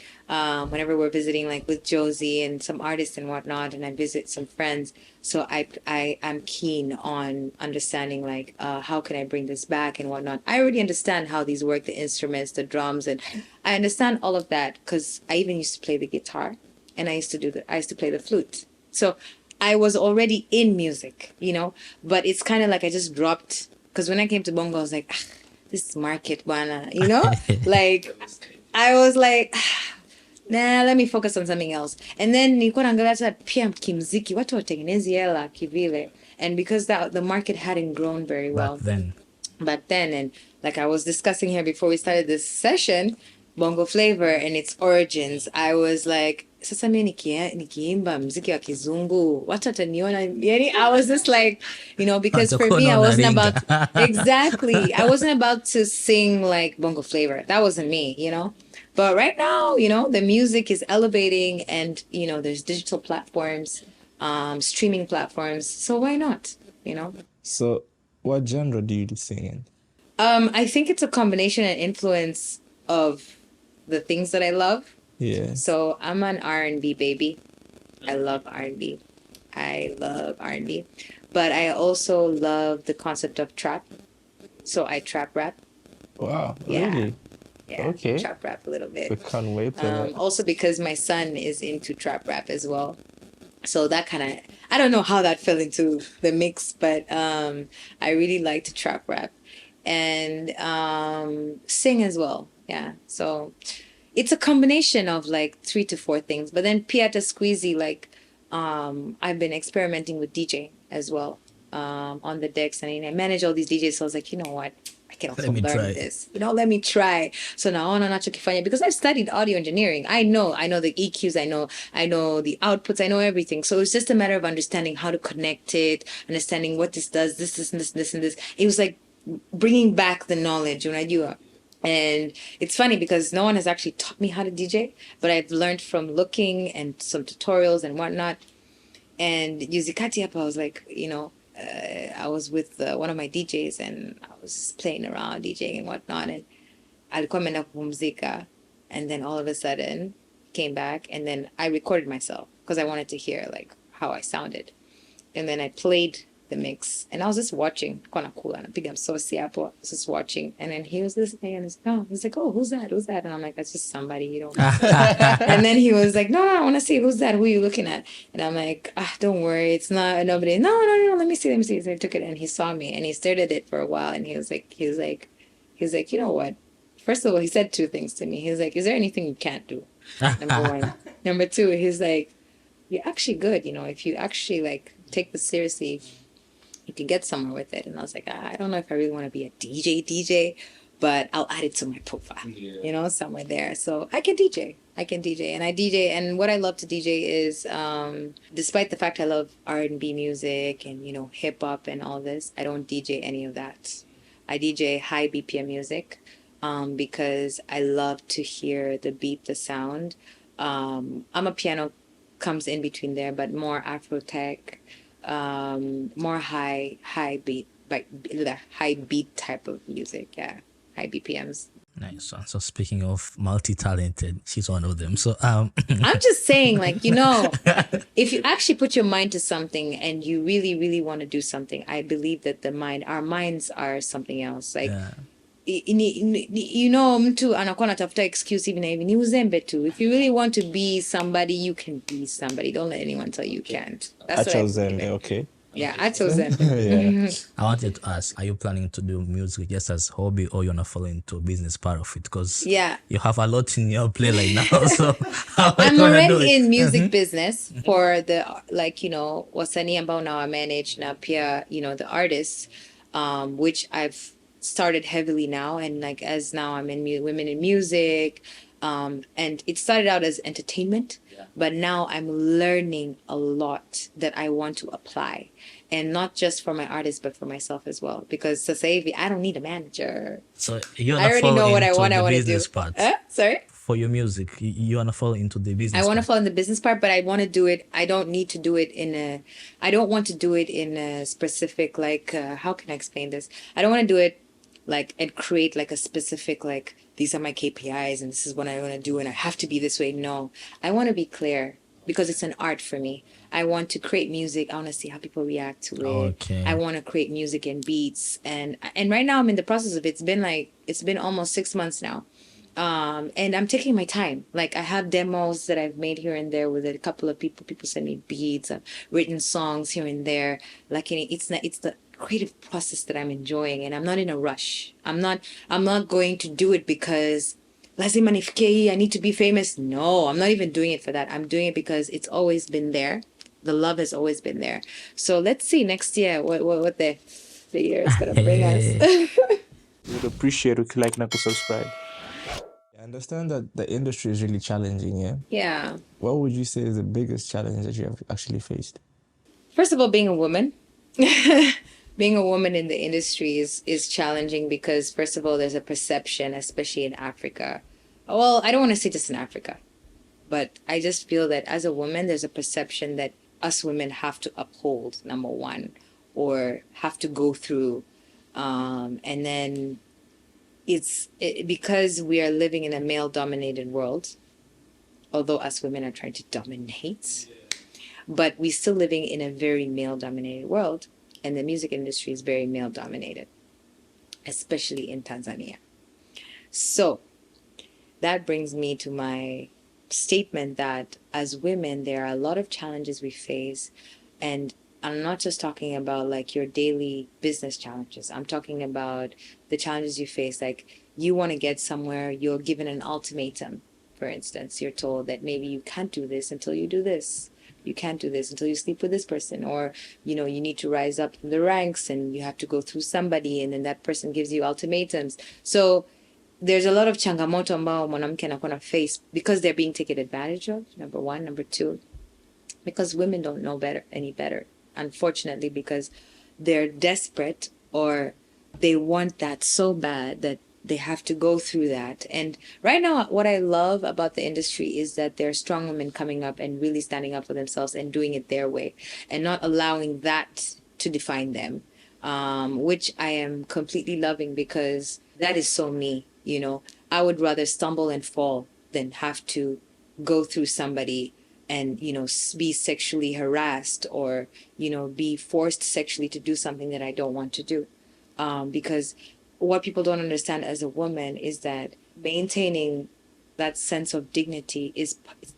whenever we're visiting like with Josie and some artists and whatnot, and I visit some friends, so I'm keen on understanding like how can I bring this back and whatnot. I already understand how these work, the instruments, the drums, and I understand all of that because I even used to play the guitar and I used to play the flute. So I was already in music, but it's kind of like I just dropped, because when I came to Bongo, I was like, this market, bana, like, I was like, nah, let me focus on something else. And then nilikuwa naangalia sasa pia kimziki, watu watengenezi hela kivile. And because the market hadn't grown very well. Back then, and like I was discussing here before we started this session, Bongo flavor and its origins, I was like, sasa mimi nikiimba mziki wa kizungu watu wataniona, yani I was just like, because for me I wasn't about exactly, I wasn't about to sing like bongo flavor. That wasn't me, but right now, the music is elevating, and there's digital platforms, streaming platforms, so why not? So what genre do you sing in? I think it's a combination and influence of the things that I love. Yeah. So I'm an R&B baby. I love R&B. I love R&B. But I also love the concept of trap. So I trap rap. Wow. Yeah. Really? Yeah. Okay. Trap rap a little bit. I can't wait for that. Also because my son is into trap rap as well. So that kind of, I don't know how that fell into the mix, but I really like to trap rap and sing as well. Yeah. So it's a combination of like 3 to 4 things. But then Piata Squeezy, like I've been experimenting with DJ as well on the decks, and I manage all these DJs. So I was like, you know what? I can also learn this. Let me try. So now unaweza because I've studied audio engineering. I know the EQs, I know the outputs, I know everything. So it's just a matter of understanding how to connect it, understanding what this does, this and this. It was like bringing back the knowledge when I do it. And it's funny because no one has actually taught me how to DJ, but I've learned from looking and some tutorials and whatnot. And Ukitia, I was like, I was with one of my DJs and I was playing around DJing and whatnot, and alikuwa ameenda kupumzika, and then all of a sudden came back, and then I recorded myself because I wanted to hear like how I sounded, and then I played the mix, and I was just watching. Kona kula napiga msosi hapo, I was just watching, and then he was listening, and he's like, oh, who's that? And I'm like, that's just somebody you don't know. And then he was like, no, I want to see who's that. Who are you looking at? And I'm like, don't worry, it's not nobody. No, let me see. So I took it, and he saw me, and he stared at it for a while, and he was like, you know what? First of all, he said 2 things to me. He was like, is there anything you can't do? Number 1. Number 2, he's like, you're actually good. If you actually like take this seriously, you can get somewhere with it. And I was like, I don't know if I really want to be a DJ, but I'll add it to my profile, somewhere there. So I can DJ, and I DJ. And what I love to DJ is, despite the fact I love R&B music and, hip hop and all this, I don't DJ any of that. I DJ high BPM music, because I love to hear the beat, the sound. I'm a piano comes in between there, but more Afro tech, more high beat, like the high beat type of music. Yeah, high BPMs. Nice. So speaking of multi-talented, she's one of them. So I'm just saying, like, if you actually put your mind to something and you really, really want to do something, I believe that our minds are something else. Like, mtu anakuwa anatafuta excuse hivi na hivi, ni uzembe tu. If you really want to be somebody, you can be somebody. Don't let anyone tell you can't. That's what I believe. Okay. Yeah, I chose them. Yeah. I wanted to ask, are you planning to do music just as hobby, or you want to fall into business part of it? Because you have a lot in your play right now. So I'm already in music business for the, like, wasanii ambao na manage na pia, the artists, which I've started heavily now. And like, as now I'm in women in music, and it started out as entertainment, but now I'm learning a lot that I want to apply, and not just for my artists, but for myself as well. Because sasa I don't need a manager. So I already know what I want to do. Part. Sorry? For your music, you want to fall into the business I want to fall in the business part, but I want to do it. I don't need to do it I don't want to do it in a specific, like, how can I explain this? I don't want to do it like and create like a specific, like, these are my KPIs and this is what I want to do and I have to be this way. No, I want to be clear because it's an art for me. I want to create music. I want to see how people react to it. Okay. I want to create music and beats. And right now I'm in the process of it. It's been almost 6 months now. And I'm taking my time. Like, I have demos that I've made here and there with a couple of people. People send me beats. I've written songs here and there. Like, it's the creative process that I'm enjoying, and I'm not in a rush. I'm not going to do it because lazima nifikie hii, I need to be famous. No, I'm not even doing it for that. I'm doing it because it's always been there. The love has always been there. So let's see next year what the year is gonna bring us. Would appreciate if you like na subscribe. I understand that the industry is really challenging, yeah? Yeah. What would you say is the biggest challenge that you have actually faced? First of all, being a woman. Being a woman in the industry is challenging because, first of all, there's a perception, especially in Africa. Well, I don't want to say just in Africa, but I just feel that as a woman, there's a perception that us women have to uphold, number one, or have to go through. And then because we are living in a male dominated world, although us women are trying to dominate, but we're still living in a very male dominated world. And the music industry is very male dominated, especially in Tanzania. So that brings me to my statement that as women, there are a lot of challenges we face. And I'm not just talking about like your daily business challenges. I'm talking about the challenges you face. Like you want to get somewhere, you're given an ultimatum. For instance, you're told that maybe you can't do this until you do this. You can't do this until you sleep with this person, or you need to rise up the ranks and you have to go through somebody, and then that person gives you ultimatums. So there's a lot of changamoto ambao mwanamke anakuwa na face because they're being taken advantage of, number one. Number two, because women don't know any better, unfortunately, because they're desperate or they want that so bad that they have to go through that. And right now, what I love about the industry is that there are strong women coming up and really standing up for themselves and doing it their way and not allowing that to define them, which I am completely loving because that is so me. I would rather stumble and fall than have to go through somebody and be sexually harassed or be forced sexually to do something that I don't want to do, because what people don't understand as a woman is that maintaining that sense of dignity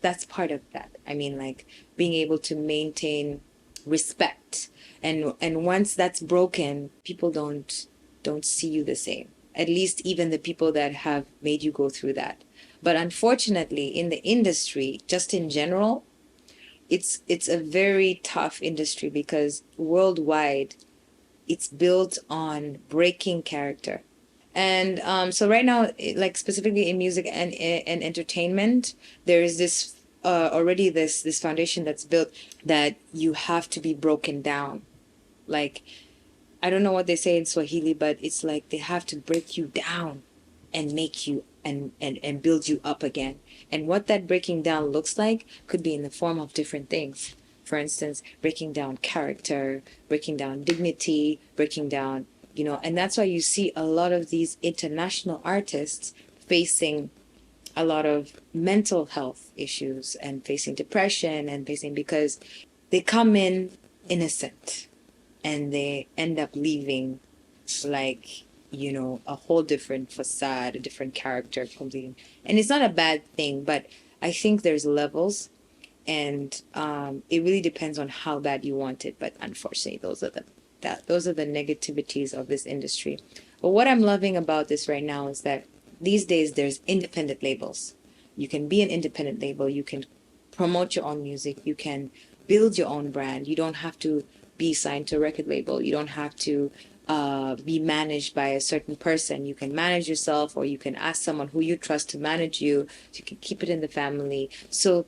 that's part of that. I mean, like being able to maintain respect, and once that's broken, people don't see you the same, at least even the people that have made you go through that. But unfortunately, in the industry, just in general, it's a very tough industry because worldwide, it's built on breaking character. And so right now, like specifically in music and entertainment, there is this already this foundation that's built that you have to be broken down. Like, I don't know what they say in Swahili, but it's like they have to break you down and make you and build you up again. And what that breaking down looks like could be in the form of different things. For instance, breaking down character, breaking down dignity, breaking down, and that's why you see a lot of these international artists facing a lot of mental health issues and facing depression and because they come in innocent and they end up leaving like, a whole different facade, a different character completely. And it's not a bad thing, but I think there's levels, and it really depends on how bad you want it. But unfortunately, those are the negativities of this industry. But what I'm loving about this right now is that these days there's independent labels. You can be an independent label. You can promote your own music. You can build your own brand. You don't have to be signed to a record label. You don't have to be managed by a certain person. You can manage yourself, or you can ask someone who you trust to manage you. So you can keep it in the family. So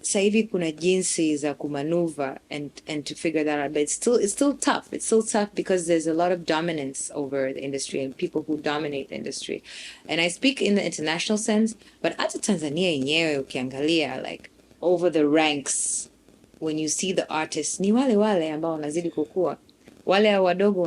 sasa hivi kuna jinsi za kumaneuver and to figure that out, but it's still tough. It's still tough because there's a lot of dominance over the industry and people who dominate the industry. And I speak in the international sense, but hata Tanzania yenyewe ukiangalia, like over the ranks, when you see the artists, ni wale ambao wanazidi kukua. Wale wadogo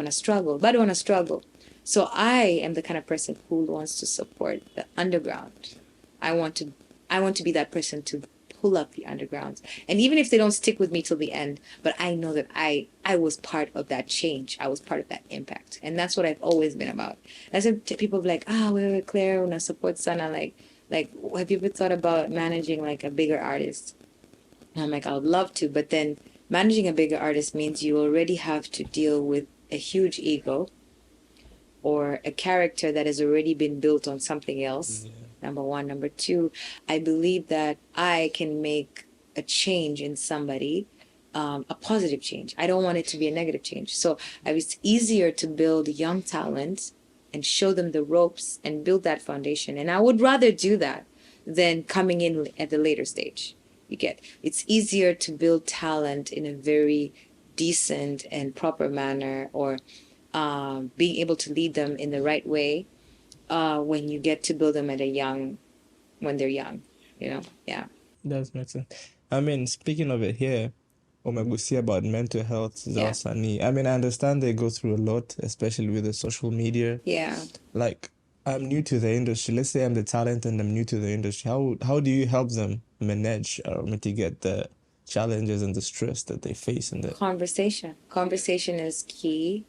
bado wana struggle. So I am the kind of person who wants to support the underground. I want to be that person to pull up the undergrounds. And even if they don't stick with me till the end, but I know that I was part of that change. I was part of that impact. And that's what I've always been about. That's when people be like, wait, Klaire, una support sana, like have you ever thought about managing like a bigger artist? And I'm like, I would love to, but then managing a bigger artist means you already have to deal with a huge ego or a character that has already been built on something else. Yeah. Number one. Number two, I believe that I can make a change in somebody, a positive change. I don't want it to be a negative change. So it's easier to build young talent and show them the ropes and build that foundation. And I would rather do that than coming in at the later stage. You get, it's easier to build talent in a very decent and proper manner, or being able to lead them in the right way when you get to build them when they're young, yeah. That makes sense. I mean, speaking of it here, umegusia about mental health za Yeah. wasanii. I mean, I understand they go through a lot, especially with the social media. Yeah. Like, I'm new to the industry. Let's say I'm the talent and I'm new to the industry. How do you help them manage or mitigate the challenges and the stress that they face in the Conversation is key.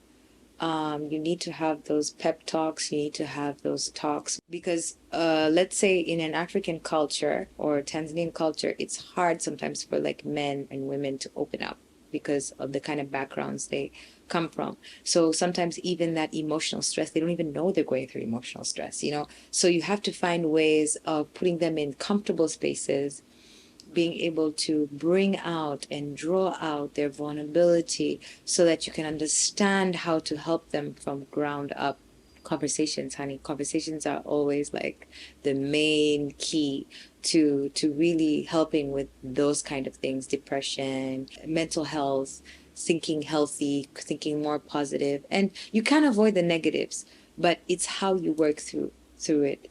You need to have those pep talks. You need to have those talks because let's say in an African culture or Tanzanian culture, it's hard sometimes for like men and women to open up because of the kind of backgrounds they come from. So sometimes even that emotional stress, they don't even know they're going through emotional stress, So you have to find ways of putting them in comfortable spaces, being able to bring out and draw out their vulnerability so that you can understand how to help them from ground up. Conversations, honey. Conversations are always like the main key to really helping with those kind of things: depression, mental health, thinking healthy, thinking more positive. And you can't avoid the negatives, but it's how you work through it.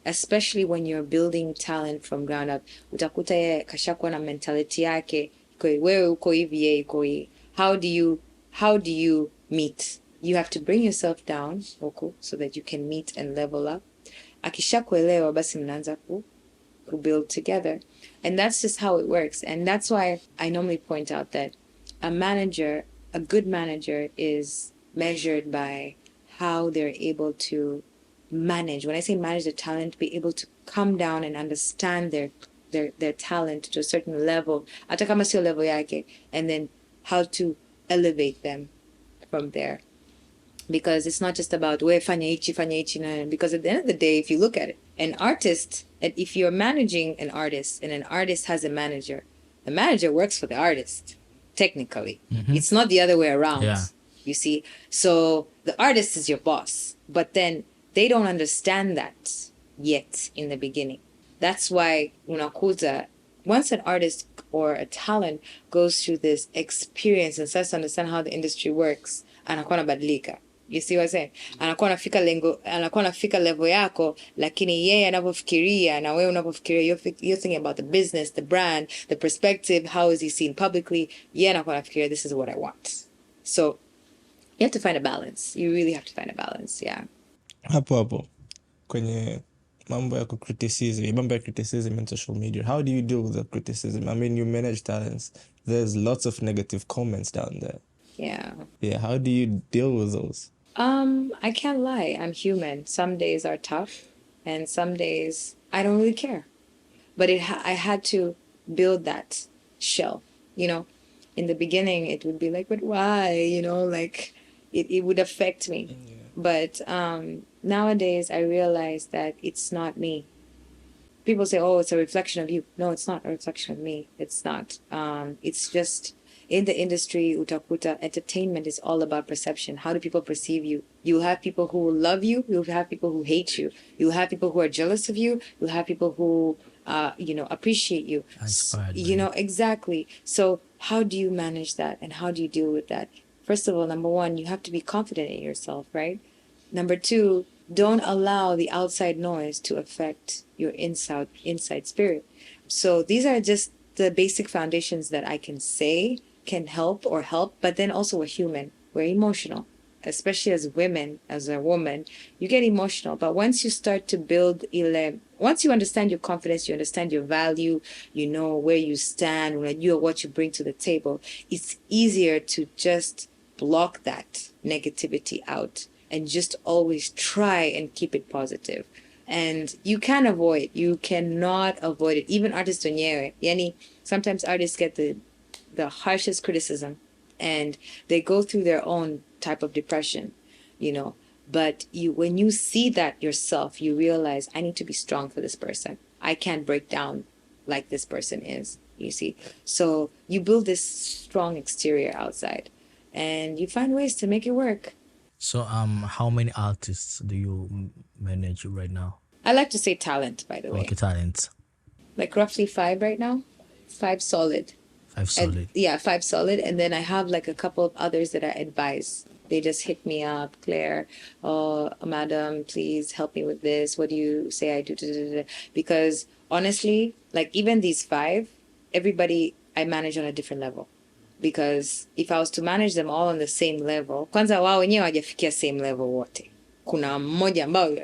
Especially when you're building talent from ground up, utakuta yeye kashakuwa na mentality yake wewe uko hivi, yeye uko hivi. How do you meet? You have to bring yourself down huku so that you can meet and level up. Akishakuelewa basi mnaanza ku build together, and that's just how it works. And that's why I normally point out that a good manager is measured by how they're able to manage. When I say manage the talent, be able to come down and understand their talent to a certain level, hata kama sio level yake, and then how to elevate them from there. Because it's not just about fanya ichi, because at the end of the day, if you look at it, an artist, and if you're managing an artist and an artist has a manager, the manager works for the artist, technically. Mm-hmm. It's not the other way around. Yeah. You see? So the artist is your boss, but then they don't understand that yet in the beginning. That's why unakuta, once an artist or a talent goes through this experience and starts to understand how the industry works, anakuwa anabadilika. You see what I'm saying? Anakuwa anafika level yako, lakini yeye anavyofikiria na wewe unavyofikiria, you're thinking about the business, the brand, the perspective, how is he seen publicly. Yeye anakuwa anafikiria, this is what I want. So you have to find a balance. You really have to find a balance, yeah. Hapo kwenye mambo ya criticism in social media, how do you deal with the criticism? I mean, you manage talents. There's lots of negative comments down there. Yeah, how do you deal with those? I can't lie. I'm human. Some days are tough, and some days I don't really care. But I had to build that shell. In the beginning, it would be like, but why? Like it would affect me. Yeah. But nowadays, I realize that it's not me. People say, oh, it's a reflection of you. No, it's not a reflection of me. It's not. It's just in the industry, utakuta, entertainment is all about perception. How do people perceive you? You'll have people who will love you. You'll have people who hate you. You'll have people who are jealous of you. You'll have people who, appreciate you. Exactly. So how do you manage that? And how do you deal with that? First of all, number one, you have to be confident in yourself, right? Number two, don't allow the outside noise to affect your inside spirit. So these are just the basic foundations that I can say can help, but then also we're human. We're emotional, especially as women, as a woman, you get emotional. But once you start to build, once you understand your confidence, you understand your value, you know where you stand, what you bring to the table, it's easier to just block that negativity out and just always try and keep it positive. And you cannot avoid it. Even artists wenyewe. Yani, sometimes artists get the harshest criticism and they go through their own type of depression, But when you see that yourself, you realize, I need to be strong for this person. I can't break down like this person is, you see. So you build this strong exterior outside and you find ways to make it work. So how many artists do you manage right now? I like to say talent, by the way. Okay, talents. Like roughly 5 right now. 5 solid. 5 solid. Yeah, 5 solid. And then I have like a couple of others that I advise. They just hit me up, Klaire, oh, madam, please help me with this. What do you say I do? Because honestly, like even these 5, everybody I manage on a different level. Because if I was to manage them all on the same level, kwanza wao wenyewe hawajafikia same level wote. Kuna mmoja ambao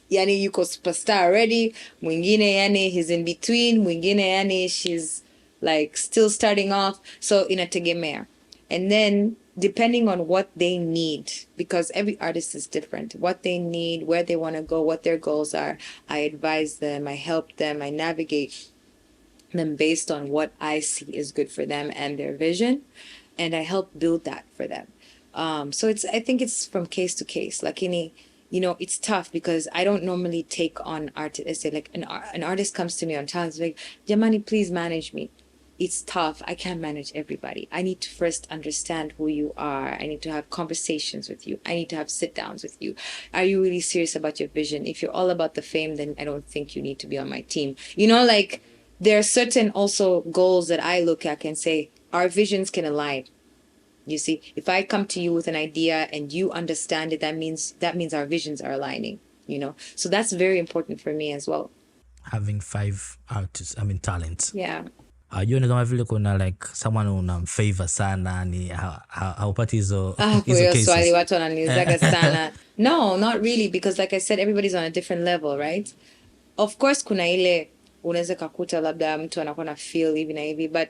yani yuko superstar already, mwingine yani he's in between, mwingine yani she's like still starting off, so inategemea. And then depending on what they need, because every artist is different, what they need, where they want to go, what their goals are, I advise them, I help them, I navigate them based on what I see is good for them and their vision, and I help build that for them. So I think it's from case to case. Like it's tough because I don't normally take on artists. Like an artist comes to me on talent, like, Jamani, please manage me. It's tough. I can't manage everybody. I need to first understand who you are. I need to have conversations with you. I need to have sit downs with you. Are you really serious about your vision? If you're all about the fame, then I don't think you need to be on my team. Like there are certain also goals that I look at and say our visions can align. You see, if I come to you with an idea and you understand it, that means our visions are aligning, So that's very important for me as well. Having 5 artists, talents. Yeah. Jioni kama vile kuna like someone unamfavor sana ni haupati hizo cases. Swali watu wananiulizaga sana. No, not really, because like I said, everybody's on a different level, right? Of course kuna ile unaweza kakuta labda mtu anakuwa na feel hivi na hivi, but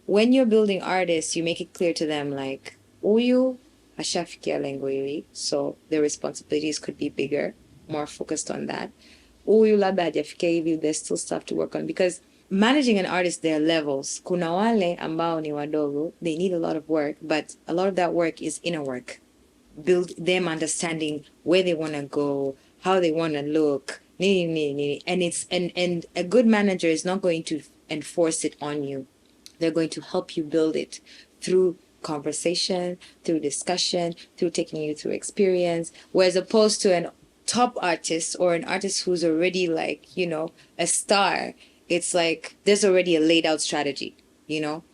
when you're building artists, you make it clear to them like huyu ashafikia lengo hili, so their responsibilities could be bigger, more focused on that. Huyu labda hajafikia hivi, there's still stuff to work on, because managing an artist, there are levels. Kuna wale ambao ni wadogo, they need a lot of work, but a lot of that work is inner work. Build them understanding where they want to go, how they want to look, and a good manager is not going to enforce it on you. They're going to help you build it through conversation, through discussion, through taking you through experience, whereas opposed to an top artist or an artist who's already like, a star, it's like there's already a laid out strategy,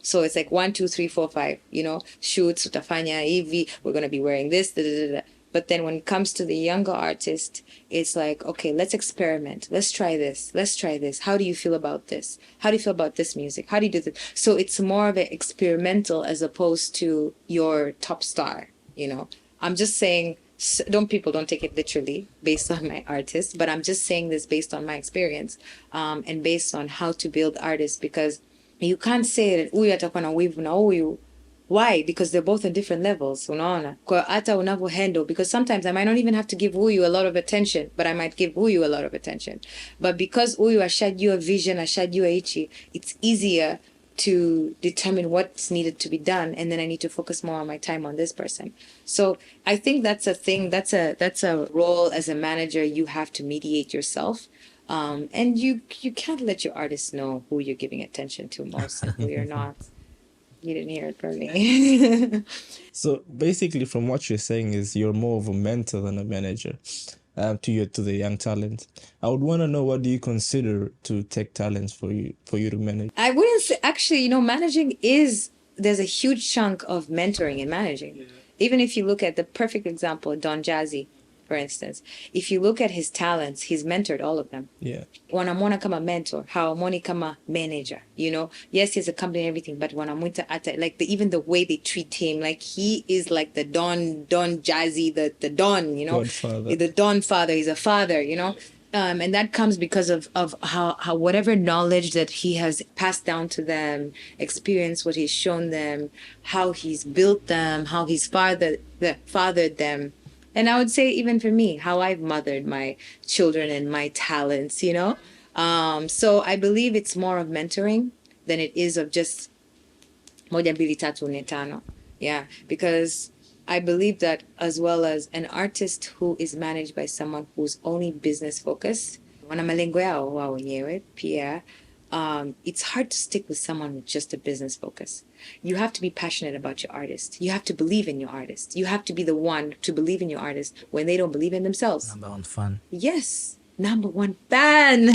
So it's like 1, 2, 3, 4, 5, shoots, utafanya hivi, we're going to be wearing this, da, da, da, da. But then when it comes to the younger artist, it's like, okay, let's experiment. Let's try this. Let's try this. How do you feel about this? How do you feel about this music? How do you do this? So it's more of an experimental as opposed to your top star, I'm just saying, people don't take it literally based on my artist, but I'm just saying this based on my experience, and based on how to build artists, because you can't say that huyu atakuwa na wivu na huyu. Why? Because they're both on different levels. Unaona? Kwa hata unavyo handle, because sometimes I might not even have to give huyu a lot of attention, but I might give huyu a lot of attention. But because huyu ashajua vision, ashajua ichi, it's easier to determine what's needed to be done, and then I need to focus more on my time on this person. So I think that's a thing, that's a role as a manager you have to mediate yourself. And you can't let your artists know who you're giving attention to most and who you're not. You didn't hear it from me. So basically, from what you're saying is you're more of a mentor than a manager to the young talent. I would want to know, what do you consider to take talents for you to manage? I wouldn't say, actually, managing there's a huge chunk of mentoring and managing. Yeah. Even if you look at the perfect example, Don Jazzy, for instance, if you look at his talents, he's mentored all of them. Yeah. Wanamwona kama mentor, hawamwoni kama manager, Yes, he has a company and everything, but wanamwita ata, like even the way they treat him, like he is like the Don Jazzy, the Don, Godfather. The Don father, he's a father, and that comes because of how whatever knowledge that he has passed down to them, experience what he's shown them, how he's built them, how he's fathered them. And I would say even for me, how I've mothered my children and my talents, So I believe it's more of mentoring than it is of just moja mbili tatu nne tano. Yeah, because I believe that as well as an artist who is managed by someone who's only business focused, wana malengo yao wao wenyewe pia, it's hard to stick with someone with just a business focus. You have to be passionate about your artist. You have to believe in your artist. You have to be the one to believe in your artist when they don't believe in themselves. Number one fan. Yes, number one fan.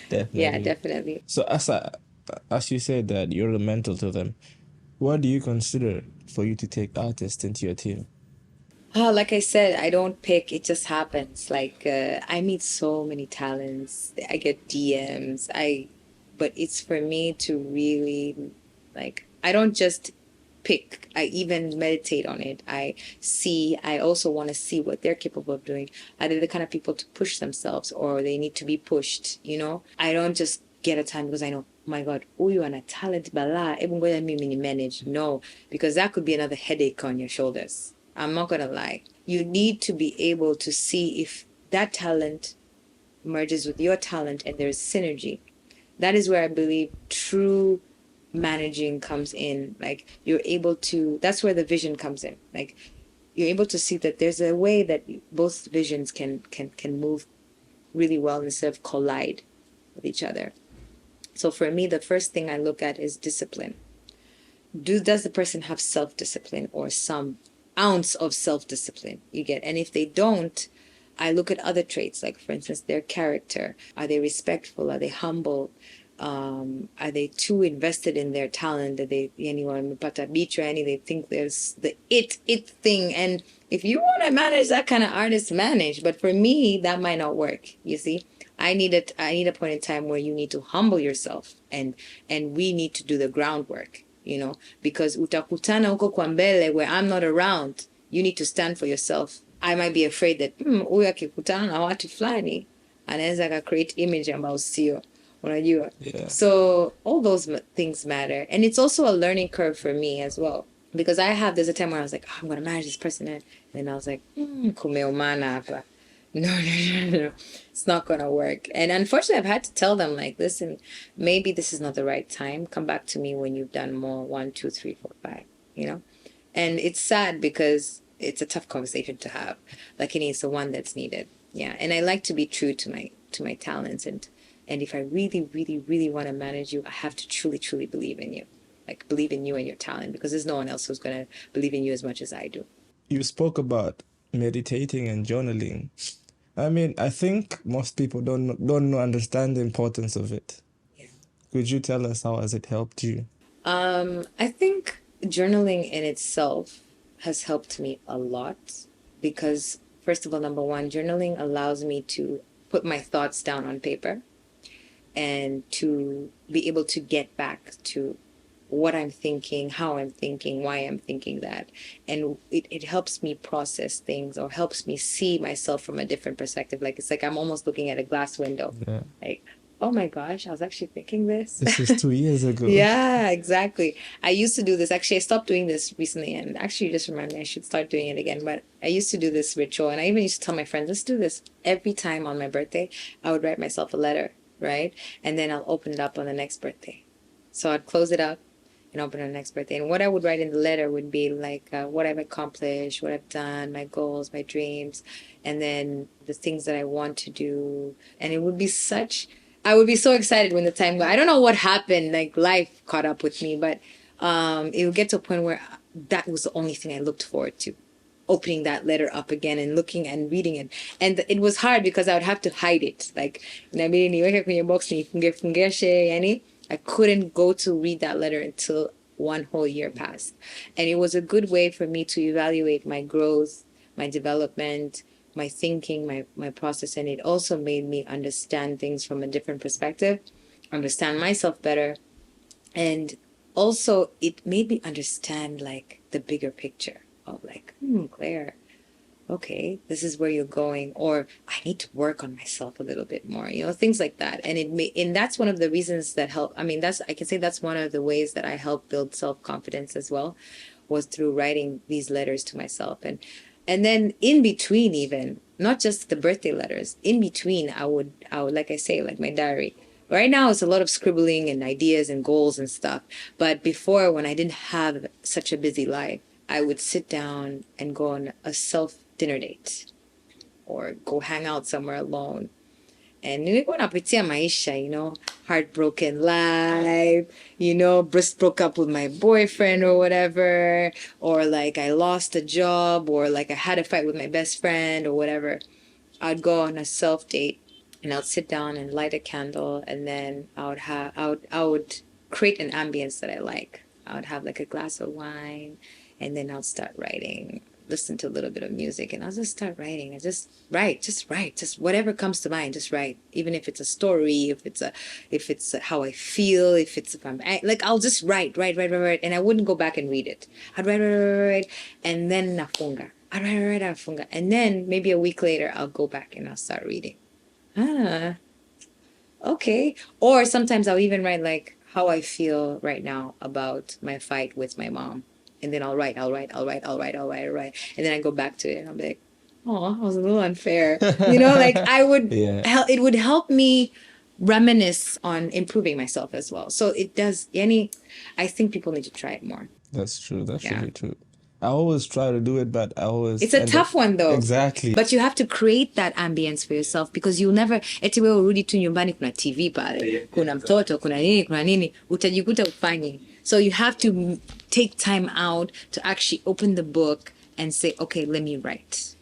Definitely. Yeah, definitely. So as you said that you're the mentor to them, what do you consider for you to take artists into your team? Like I said, I don't pick, it just happens. Like, I meet so many talents. I get DMs. But it's for me to really, like, I don't just pick. I even meditate on it. I also want to see what they're capable of doing. Are they the kind of people to push themselves, or they need to be pushed, you know? I don't just get a time because I know, oh my God, you are a talent bala. Even when I mean manage. No, because that could be another headache on your shoulders. I'm not gonna lie. You need to be able to see if that talent merges with your talent and there's synergy. That is where I believe true managing comes in. Like, you're able to, that's where the vision comes in. Like, you're able to see that there's a way that both visions can move really well instead of collide with each other. So for me, the first thing I look at is discipline. Does the person have self-discipline or some ounce of self-discipline? You get, and if they don't, I look at other traits, like for instance their character. Are they respectful? Are they humble? Are they too invested in their talent that they they think there's the it thing? And if you want to manage that kind of artist, manage, but for me that might not work. You see, I need a point in time where you need to humble yourself, and we need to do the groundwork, you know, because utakutana huko kwa mbele where I'm not around. You need to stand for yourself. I might be afraid that huyu akikutana na watu fulani anaweza ka create image ambayo sio, unajua. Yeah. So all those things matter, and it's also a learning curve for me as well, because there's a time where I was like, oh, I'm gonna manage this person, and then I was like, kumeumana hapa. No, it's not gonna work. And unfortunately I've had to tell them, like, listen, maybe this is not the right time. Come back to me when you've done more 1, 2, 3, 4, 5, you know. And it's sad because it's a tough conversation to have. Like, it's the one that's needed. Yeah. And I like to be true to my talents, and if I really, really, really want to manage you, I have to truly, truly believe in you. Like, believe in you and your talent, because there's no one else who's gonna believe in you as much as I do. You spoke about meditating and journaling. I mean, I think most people don't understand the importance of it. Yeah. Could you tell us how has it helped you? I think journaling in itself has helped me a lot, because first of all, number one, journaling allows me to put my thoughts down on paper and to be able to get back to what I'm thinking, how I'm thinking, why I'm thinking that. And it helps me process things, or helps me see myself from a different perspective. Like, it's like I'm almost looking at a glass window. Yeah. Like, oh my gosh, I was actually thinking this. This is 2 years ago. Yeah, exactly. I used to do this. Actually, I stopped doing this recently, and actually you just reminded me I should start doing it again. But I used to do this ritual, and I even used to tell my friends, let's do this. Every time on my birthday, I would write myself a letter, right? And then I'll open it up on the next birthday. So I'd close it up and open on the next birthday. And what I would write in the letter would be like what I've accomplished, what I've done, my goals, my dreams, and then the things that I want to do. And it would be I would be so excited when the time goes. I don't know what happened, like life caught up with me, but it would get to a point where that was the only thing I looked forward to. Opening that letter up again and looking and reading it. And it was hard because I would have to hide it. Like, inabidi niweke kwenye box nifungeshe, yani. I couldn't go to read that letter until one whole year passed. And it was a good way for me to evaluate my growth, my development, my thinking, my process. And it also made me understand things from a different perspective, understand myself better. And also it made me understand like the bigger picture of like, Klaire, okay, this is where you're going, or I need to work on myself a little bit more, things like that. And and that's one of the reasons that help. I mean, I can say that's one of the ways that I helped build self-confidence as well, was through writing these letters to myself. And then in between, even not just the birthday letters, in between, I would, like I say, like my diary. Right now, it's a lot of scribbling and ideas and goals and stuff. But before, when I didn't have such a busy life, I would sit down and go on a self-dinner date or go hang out somewhere alone And nilikuwa napitia maisha, heartbroken life, just broke up with my boyfriend or whatever, or like I lost a job, or like I had a fight with my best friend or whatever. I'd go on a self date and I'd sit down and light a candle, and then I would create an ambience that I like. I would have like a glass of wine, and then I'll start writing, listen to a little bit of music, and I'll just start writing. I just write, just whatever comes to mind, just write. Even if it's a story, if it's how I feel, if I'm like, I'll just write, and I wouldn't go back and read it. I'd write, and then nafunga. I'd write, nafunga, and then maybe a week later I'll go back and I'll start reading. Okay. Or sometimes I'll even write like how I feel right now about my fight with my mom. And then I'll write. And then I go back to it and I'll be like, oh, I was a little unfair. Like I would, it would help me reminisce on improving myself as well. So it does, I think people need to try it more. That's true. That's really true. I always try to do it, but I always... It's a tough one though. Exactly. But you have to create that ambience for yourself, because you'll never... Eti wewe urudi tu nyumbani kuna TV pale, kuna mtoto, kuna nini, utajikuta ufanyi. So you have to take time out to actually open the book and say, okay, let me write.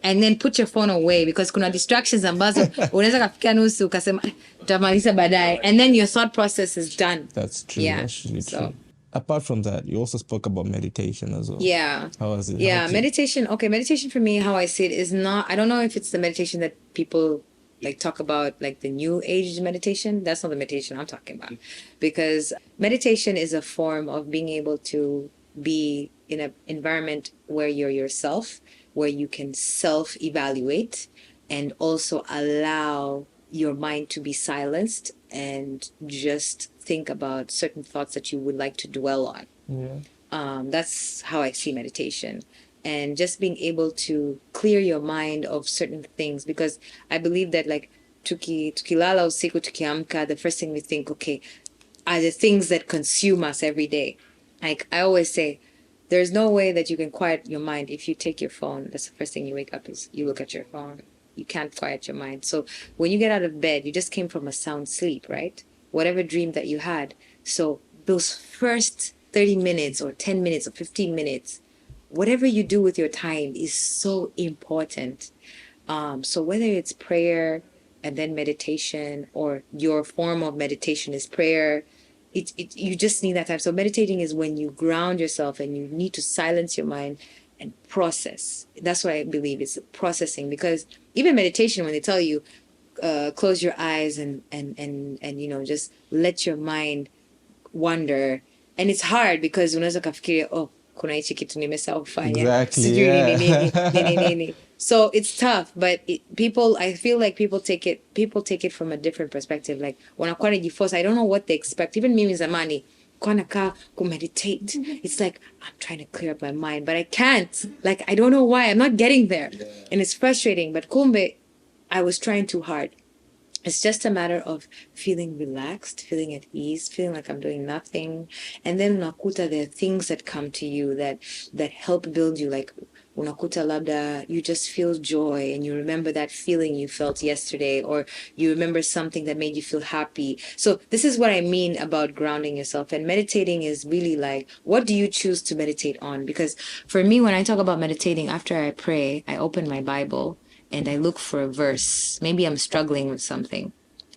And then put your phone away, because kuna distractions ambazo unaweza kafika nusu ukasema utamaliza baadaye, and then your thought process is done. That's true. Yeah. That's really true. Apart from that, you also spoke about meditation as well. Yeah. How was it? Yeah, meditation. Okay, meditation for me, how I see it is not, I don't know if it's the meditation that people like talk about, like the new age meditation. That's not the meditation I'm talking about. Because meditation is a form of being able to be in an environment where you're yourself, where you can self-evaluate and also allow your mind to be silenced and just think about certain thoughts that you would like to dwell on. Yeah. That's how I see meditation. And just being able to clear your mind of certain things, because I believe that like tukilala usiku tukiamka, the first thing we think, okay, are the things that consume us every day. Like I always say, there's no way that you can quiet your mind if you take your phone. That's the first thing you wake up is you look at your phone. You can't quiet your mind. So when you get out of bed, you just came from a sound sleep, right? Whatever dream that you had. So those first 30 minutes or 10 minutes or 15 minutes, whatever you do with your time is so important. So whether it's prayer and then meditation, or your form of meditation is prayer, you just need that time. So meditating is when you ground yourself and you need to silence your mind and process. That's what I believe, it's processing. Because even meditation, when they tell you close your eyes and just let your mind wander, and it's hard because unaweza kafikiria, oh, kuna hichi kitu nimesahau kufanya. Exactly. Nini. So it's tough, but I feel like people take it from a different perspective. Like wanakuwa najiforce, I don't know what they expect. Even mimi zamani kwa nakaa kumeditate, it's like I'm trying to clear up my mind, but I can't. Like I don't know why, I'm not getting there. And it's frustrating, but kumbe I was trying too hard. It's just a matter of feeling relaxed, feeling at ease, feeling like I'm doing nothing. And then unakuta, there are things that come to you that help build you. Like unakuta labda, you just feel joy and you remember that feeling you felt yesterday, or you remember something that made you feel happy. So this is what I mean about grounding yourself. And meditating is really like, what do you choose to meditate on? Because for me, when I talk about meditating, after I pray, I open my Bible and I look for a verse. Maybe I'm struggling with something.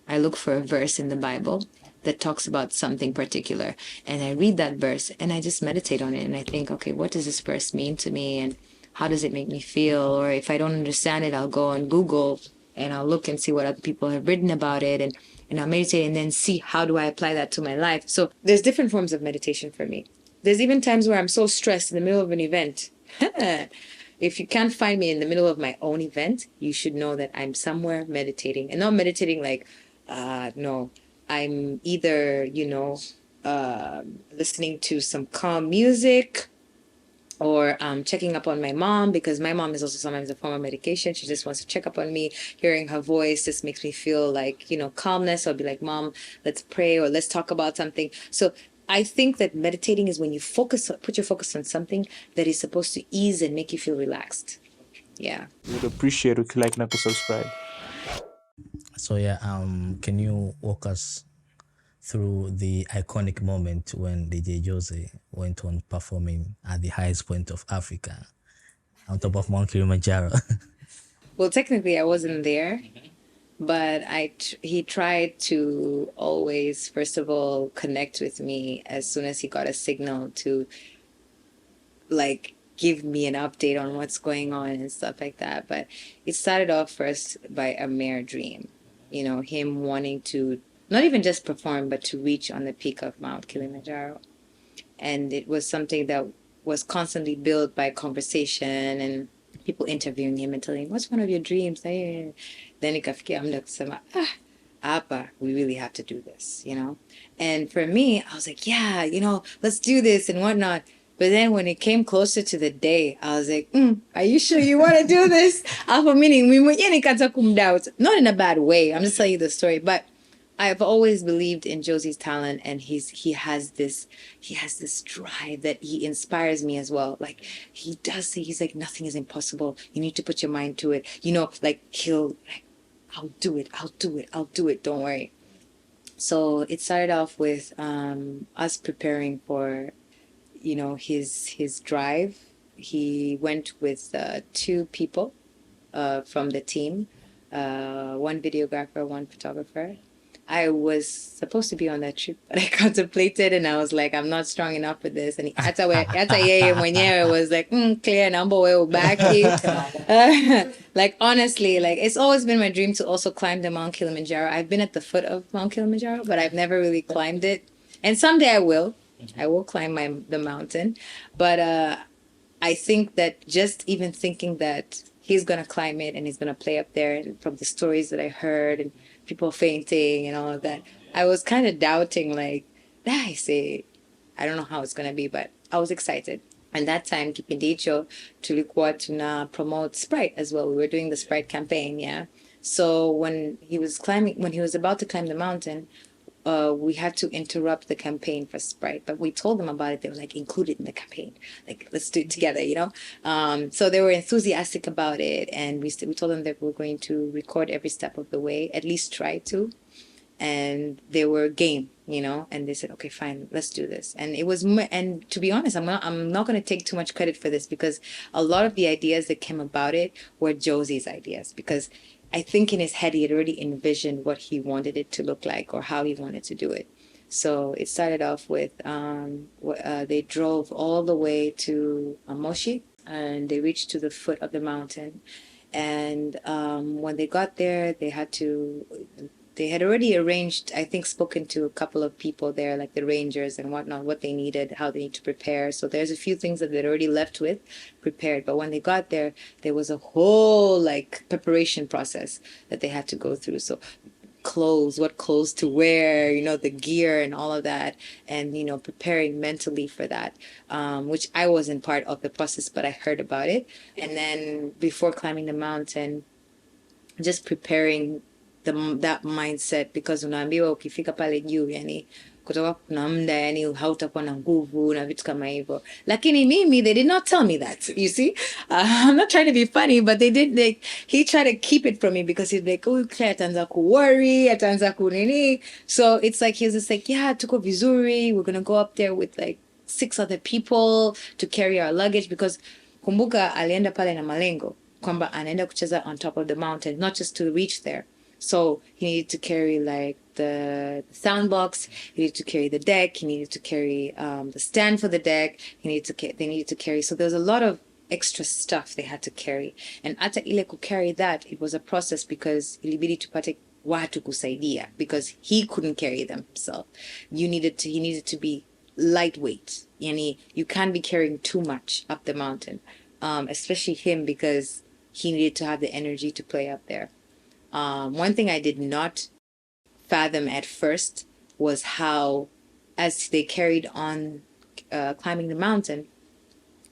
I look for a verse in the Bible that talks about something particular. And I read that verse and I just meditate on it. And I think, okay, what does this verse mean to me? And how does it make me feel? Or if I don't understand it, I'll go on Google and I'll look and see what other people have written about it. And I'll meditate and then see how do I apply that to my life. So there's different forms of meditation for me. There's even times where I'm so stressed in the middle of an event. If you can't find me in the middle of my own event, you should know that I'm somewhere meditating. And not meditating like, no, I'm either, listening to some calm music, or checking up on my mom, because my mom is also sometimes a form of medication. She just wants to check up on me. Hearing her voice just makes me feel like, calmness. I'll be like, Mom, let's pray, or let's talk about something. So I think that meditating is when you put your focus on something that is supposed to ease and make you feel relaxed. Yeah. Would appreciate if you like na subscribe. So yeah, can you walk us through the iconic moment when DJ Jose went on performing at the highest point of Africa, on top of Mount Kilimanjaro? Well, technically, I wasn't there, but he tried to always, first of all, connect with me as soon as he got a signal to, like, give me an update on what's going on and stuff like that. But it started off first by a mere dream, him wanting to not even just perform, but to reach on the peak of Mount Kilimanjaro. And it was something that was constantly built by conversation and people interviewing him and telling him, what's one of your dreams? Then ikafikia muda kusema, hapa, we really have to do this, And for me, I was like, yeah, let's do this and whatnot. But then when it came closer to the day, I was like, are you sure you want to do this? Meaning, not in a bad way. I'm just telling you the story. But I've always believed in Josie's talent, and he has this drive that he inspires me as well. Like, he does say, he's like, nothing is impossible. You need to put your mind to it. Like, he'll like, I'll do it. Don't worry. So it started off with us preparing for, his drive. He went with 2 people from the team, 1 videographer, 1 photographer. I was supposed to be on that trip, but I contemplated and I was like, I'm not strong enough for this. And hata yeye mwenyewe was like, Klaire, naomba wewe ubaki. Like, honestly, like, it's always been my dream to also climb the Mount Kilimanjaro. I've been at the foot of Mount Kilimanjaro, but I've never really climbed it. And someday I will. I will climb the mountain. But I think that just even thinking that he's going to climb it and he's going to play up there, and from the stories that I heard and people fainting and all of that, I was kind of doubting, like, I say, I don't know how it's going to be, but I was excited. And that time, kipindi hicho, tulikuwa tuna promote Sprite as well. We were doing the Sprite campaign, yeah. So when he was about to climb the mountain, we had to interrupt the campaign for Sprite, but we told them about it. They were like, include it in the campaign. Like, let's do it together, So they were enthusiastic about it. And we told them that we're going to record every step of the way, at least try to. And they were game, and they said, okay, fine, let's do this. And it was, and to be honest, I'm not going to take too much credit for this, because a lot of the ideas that came about it were Josie's ideas, because I think in his head, he had already envisioned what he wanted it to look like or how he wanted to do it. So it started off with, they drove all the way to Moshi, and they reached to the foot of the mountain. And when they got there, they had already arranged, I think, spoken to a couple of people there, like the rangers and whatnot, what they needed, how they need to prepare. So there's a few things that they'd already left with prepared. But when they got there, there was a whole, like, preparation process that they had to go through. So what clothes to wear, the gear and all of that, and, preparing mentally for that, which I wasn't part of the process, but I heard about it. And then before climbing the mountain, just preparing that mindset, because unaambiwa ukifika pale juu, yani kutoka kuna muda, yani hautakuwa na nguvu na vitu kama hivyo. Lakini mimi, they did not tell me that, you see. I'm not trying to be funny, but he tried to keep it from me, because he's like, oh, Klaire ataanza kuworry, ataanza kunini. So it's like, he was just like, yeah, tuko vizuri, we're gonna go up there with like 6 other people to carry our luggage, because kumbuka alienda pale na malengo kwamba anaenda kucheza on top of the mountain, not just to reach there. So he needed to carry like the sound box, he needed to carry the deck, he needed to carry the stand for the deck, they needed to carry. So there was a lot of extra stuff they had to carry. And ata ile carry that, it was a process, because ilibidi tupate watu kusaidia, because he couldn't carry them himself. He needed to be lightweight. Yani, you can't be carrying too much up the mountain, especially him, because he needed to have the energy to play up there. One thing I did not fathom at first was how, as they carried on climbing the mountain,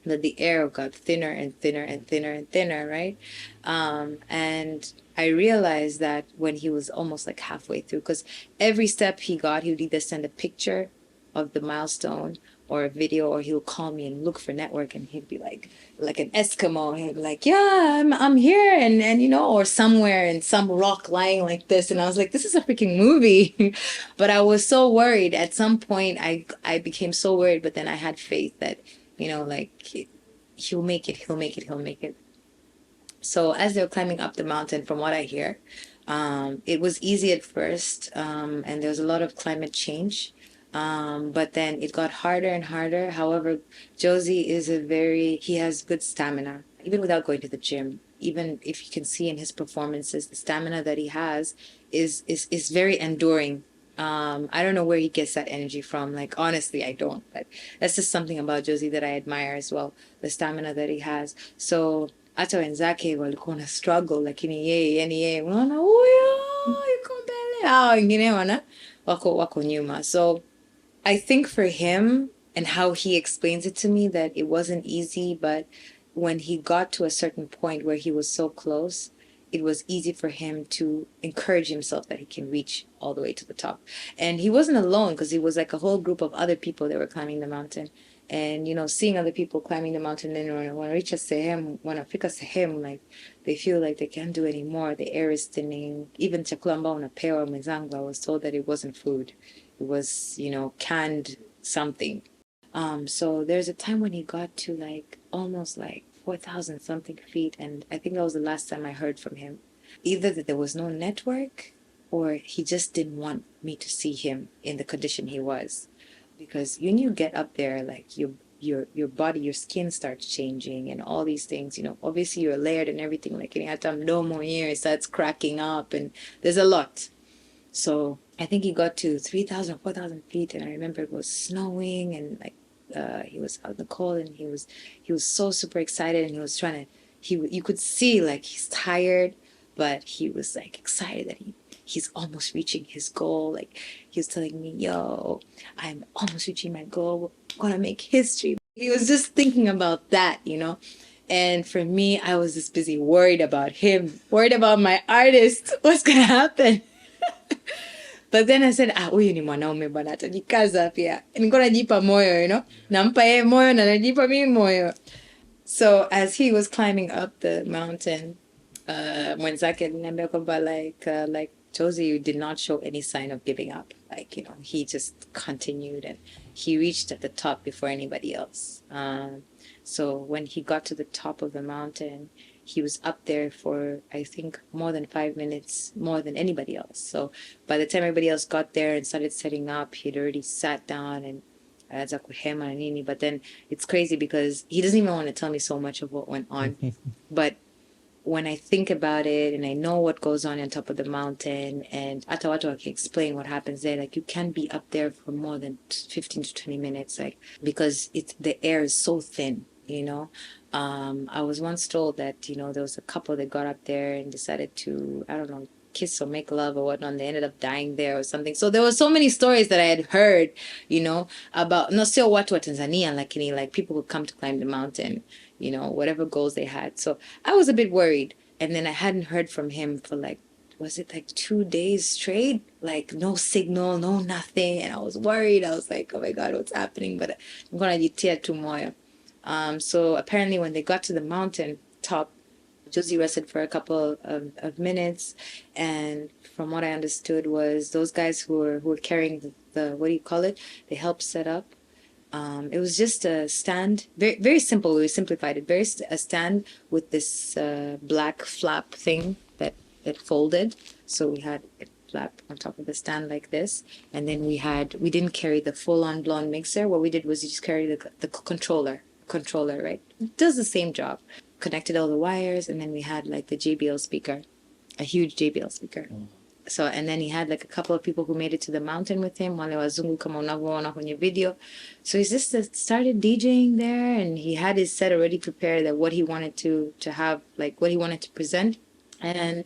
that the air got thinner and thinner and thinner and thinner, right? And I realized that when he was almost like halfway through, because every step he got, he would either send a picture of the milestone, or a video, or he'll call me and look for network, and he'd be like an Eskimo. He'd be like, yeah, I'm here, and you know, or somewhere in some rock lying like this. And I was like, this is a freaking movie. But I was so worried. At some point, I became so worried, but then I had faith that, you know, like he'll make it, he'll make it, he'll make it. So as they were climbing up the mountain, from what I hear, it was easy at first, and there was a lot of climate change. But then it got harder and harder. However, Josie he has good stamina, even without going to the gym. Even if you can see in his performances, the stamina that he has is very enduring. I don't know where he gets that energy from. Like, honestly, I don't. But that's just something about Josie that I admire as well, the stamina that he has. So hata wenzake walikuwa na struggle, lakini yeye unaona huyo yuko mbele, hao wengine wako nyuma. So I think for him and how he explains it to me, that it wasn't easy, but when he got to a certain point where he was so close, it was easy for him to encourage himself that he can reach all the way to the top. And he wasn't alone, because he was like a whole group of other people that were climbing the mountain. And, you know, seeing other people climbing the mountain, and when I reach a sehemu, wanafika sehemu, like, they feel like they can't do anymore. The air is thinning. Even chakula ambao unapewa mwenzangu, I was told that it wasn't food. It was, you know, canned something. So there's a time when he got to like almost like 4,000 something feet, and I think that was the last time I heard from him. Either that there was no network, or he just didn't want me to see him in the condition he was. Because when you get up there, like your body, your skin starts changing and all these things, you know, obviously you're layered and everything, like mdomo here, it starts cracking up, and there's a lot. So I think he got to 3,000, 4,000 feet, and I remember it was snowing, and like he was out in the cold, and he was so super excited, and he was trying to, you could see like he's tired, but he was like excited that he's almost reaching his goal. Like, he was telling me, yo, I'm almost reaching my goal. I'm gonna make history. He was just thinking about that, you know? And for me, I was just busy worried about him, worried about my artist. What's gonna happen? But then I said, huyu ni mwanaume bwana, atajikaza pia. Nilikuwa najipa moyo, you know? Nampa yeye moyo na najipa mimi moyo. So as he was climbing up the mountain, mwenzake aliniambia kwamba like Josie, you did not show any sign of giving up. Like, you know, he just continued, and he reached at the top before anybody else. So when he got to the top of the mountain, he was up there for, I think, more than 5 minutes, more than anybody else. So by the time everybody else got there and started setting up, he'd already sat down and but then it's crazy because he doesn't even want to tell me so much of what went on. But when I think about it and I know what goes on top of the mountain, and Atawato can explain what happens there, like, you can be up there for more than 15 to 20 minutes, like, because the air is so thin, you know. I was once told that, you know, there was a couple that got up there and decided to, I don't know, kiss or make love or whatnot, and they ended up dying there or something. So there were so many stories that I had heard, you know, about no sio watu wa Tanzania, like people would come to climb the mountain, you know, whatever goals they had. So I was a bit worried. And then I hadn't heard from him for like, was it like 2 days straight? Like, no signal, no nothing. And I was worried. I was like, oh my God, what's happening? But I'm going to ukitia tumoyo. So apparently when they got to the mountain top, Josie rested for a couple of minutes, and from what I understood was those guys who were carrying the what do you call it? They helped set up. It was just a stand, very very simple. We simplified it. A stand with this black flap thing that folded. So we had it flap on top of the stand like this, and then we didn't carry the full-on blonde mixer. What we did was you just carry the controller, right? It does the same job. Connected all the wires, and then we had like the JBL speaker, a huge JBL speaker. So, and then he had like a couple of people who made it to the mountain with him, wale wazungu kama unavyoona kwenye video. So he just started DJing there, and he had his set already prepared, that what he wanted to have, like what he wanted to present. And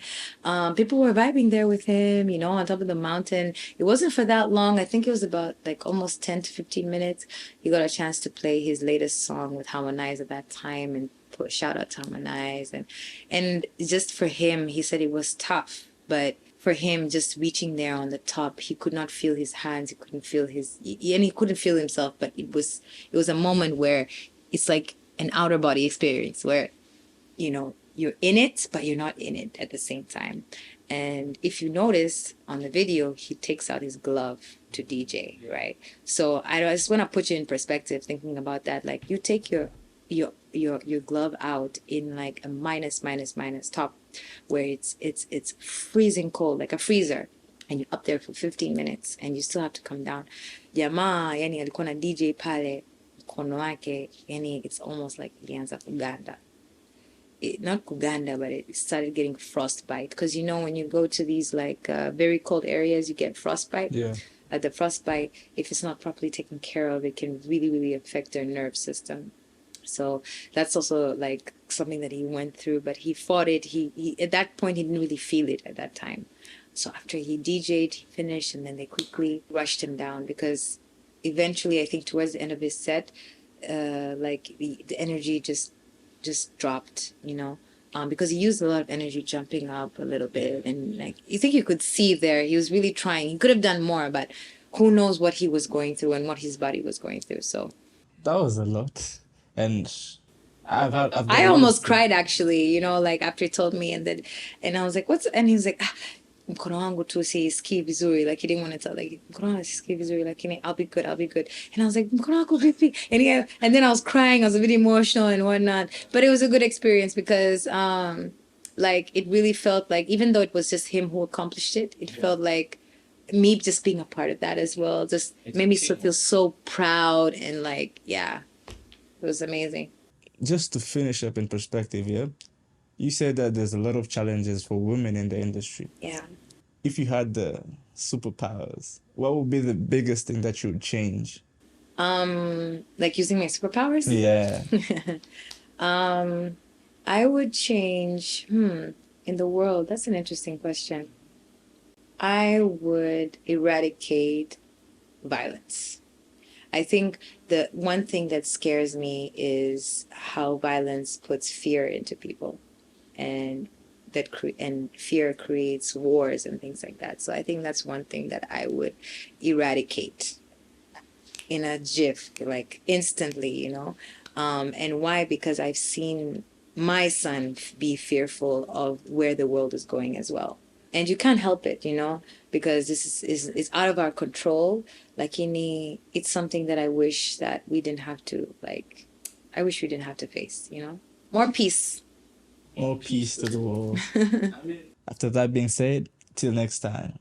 people were vibing there with him, you know, on top of the mountain. It wasn't for that long. I think it was about like almost 10 to 15 minutes. He got a chance to play his latest song with Harmonize at that time, and put shout out to Harmonize. And just for him, he said it was tough, but for him just reaching there on the top, he could not feel his hands, he couldn't feel and he couldn't feel himself, but it was a moment where it's like an outer body experience where, you know, you're in it, but you're not in it at the same time. And if you notice on the video, he takes out his glove to DJ, right? So I just want to put you in perspective, thinking about that. Like, you take your glove out in like a minus top, where it's freezing cold, like a freezer, and you're up there for 15 minutes, and you still have to come down. Jamaa, yani alikuwa na DJ pale, mkono wake, yani it's almost like ilianza kuganda. Not kuganda, but it started getting frostbite, because you know when you go to these like very cold areas, you get frostbite. Yeah. The frostbite, if it's not properly taken care of, it can really affect their nerve system. So that's also like something that he went through, but he fought it. He at that point he didn't really feel it at that time. So after he DJ'd, he finished, and then they quickly rushed him down, because eventually, I think towards the end of his set, like the energy just dropped, you know, because he used a lot of energy jumping up a little bit, and like you think you could see there, he was really trying. He could have done more, but who knows what he was going through and what his body was going through. So that was a lot, and I almost cried, actually, you know, like after he told me, and I was like, what's, and he was like, mkono wangu tu sisikii vizuri, like he didn't want to tell, like mkono wangu sisikii vizuri, like I'll be good, and I was like, mkono wangu vipi, and then I was crying, I was a bit emotional and whatnot, but it was a good experience, because like it really felt like, even though it was just him who accomplished it, it felt like me just being a part of that as well, just made me feel so proud, and like, yeah, it was amazing. Just to finish up in perspective, yeah, you said that there's a lot of challenges for women in the industry. Yeah. If you had the superpowers, what would be the biggest thing that you would change? Like using my superpowers? Yeah. I would change, in the world, that's an interesting question. I would eradicate violence. I think the one thing that scares me is how violence puts fear into people, and and fear creates wars and things like that. So I think that's one thing that I would eradicate in a jiff, like instantly, you know. And why? Because I've seen my son be fearful of where the world is going as well. And you can't help it, you know, because this is out of our control. Like, it's something that I wish that we didn't have to, like, I wish we didn't have to face, you know. More peace. More peace to the world. After that being said, till next time.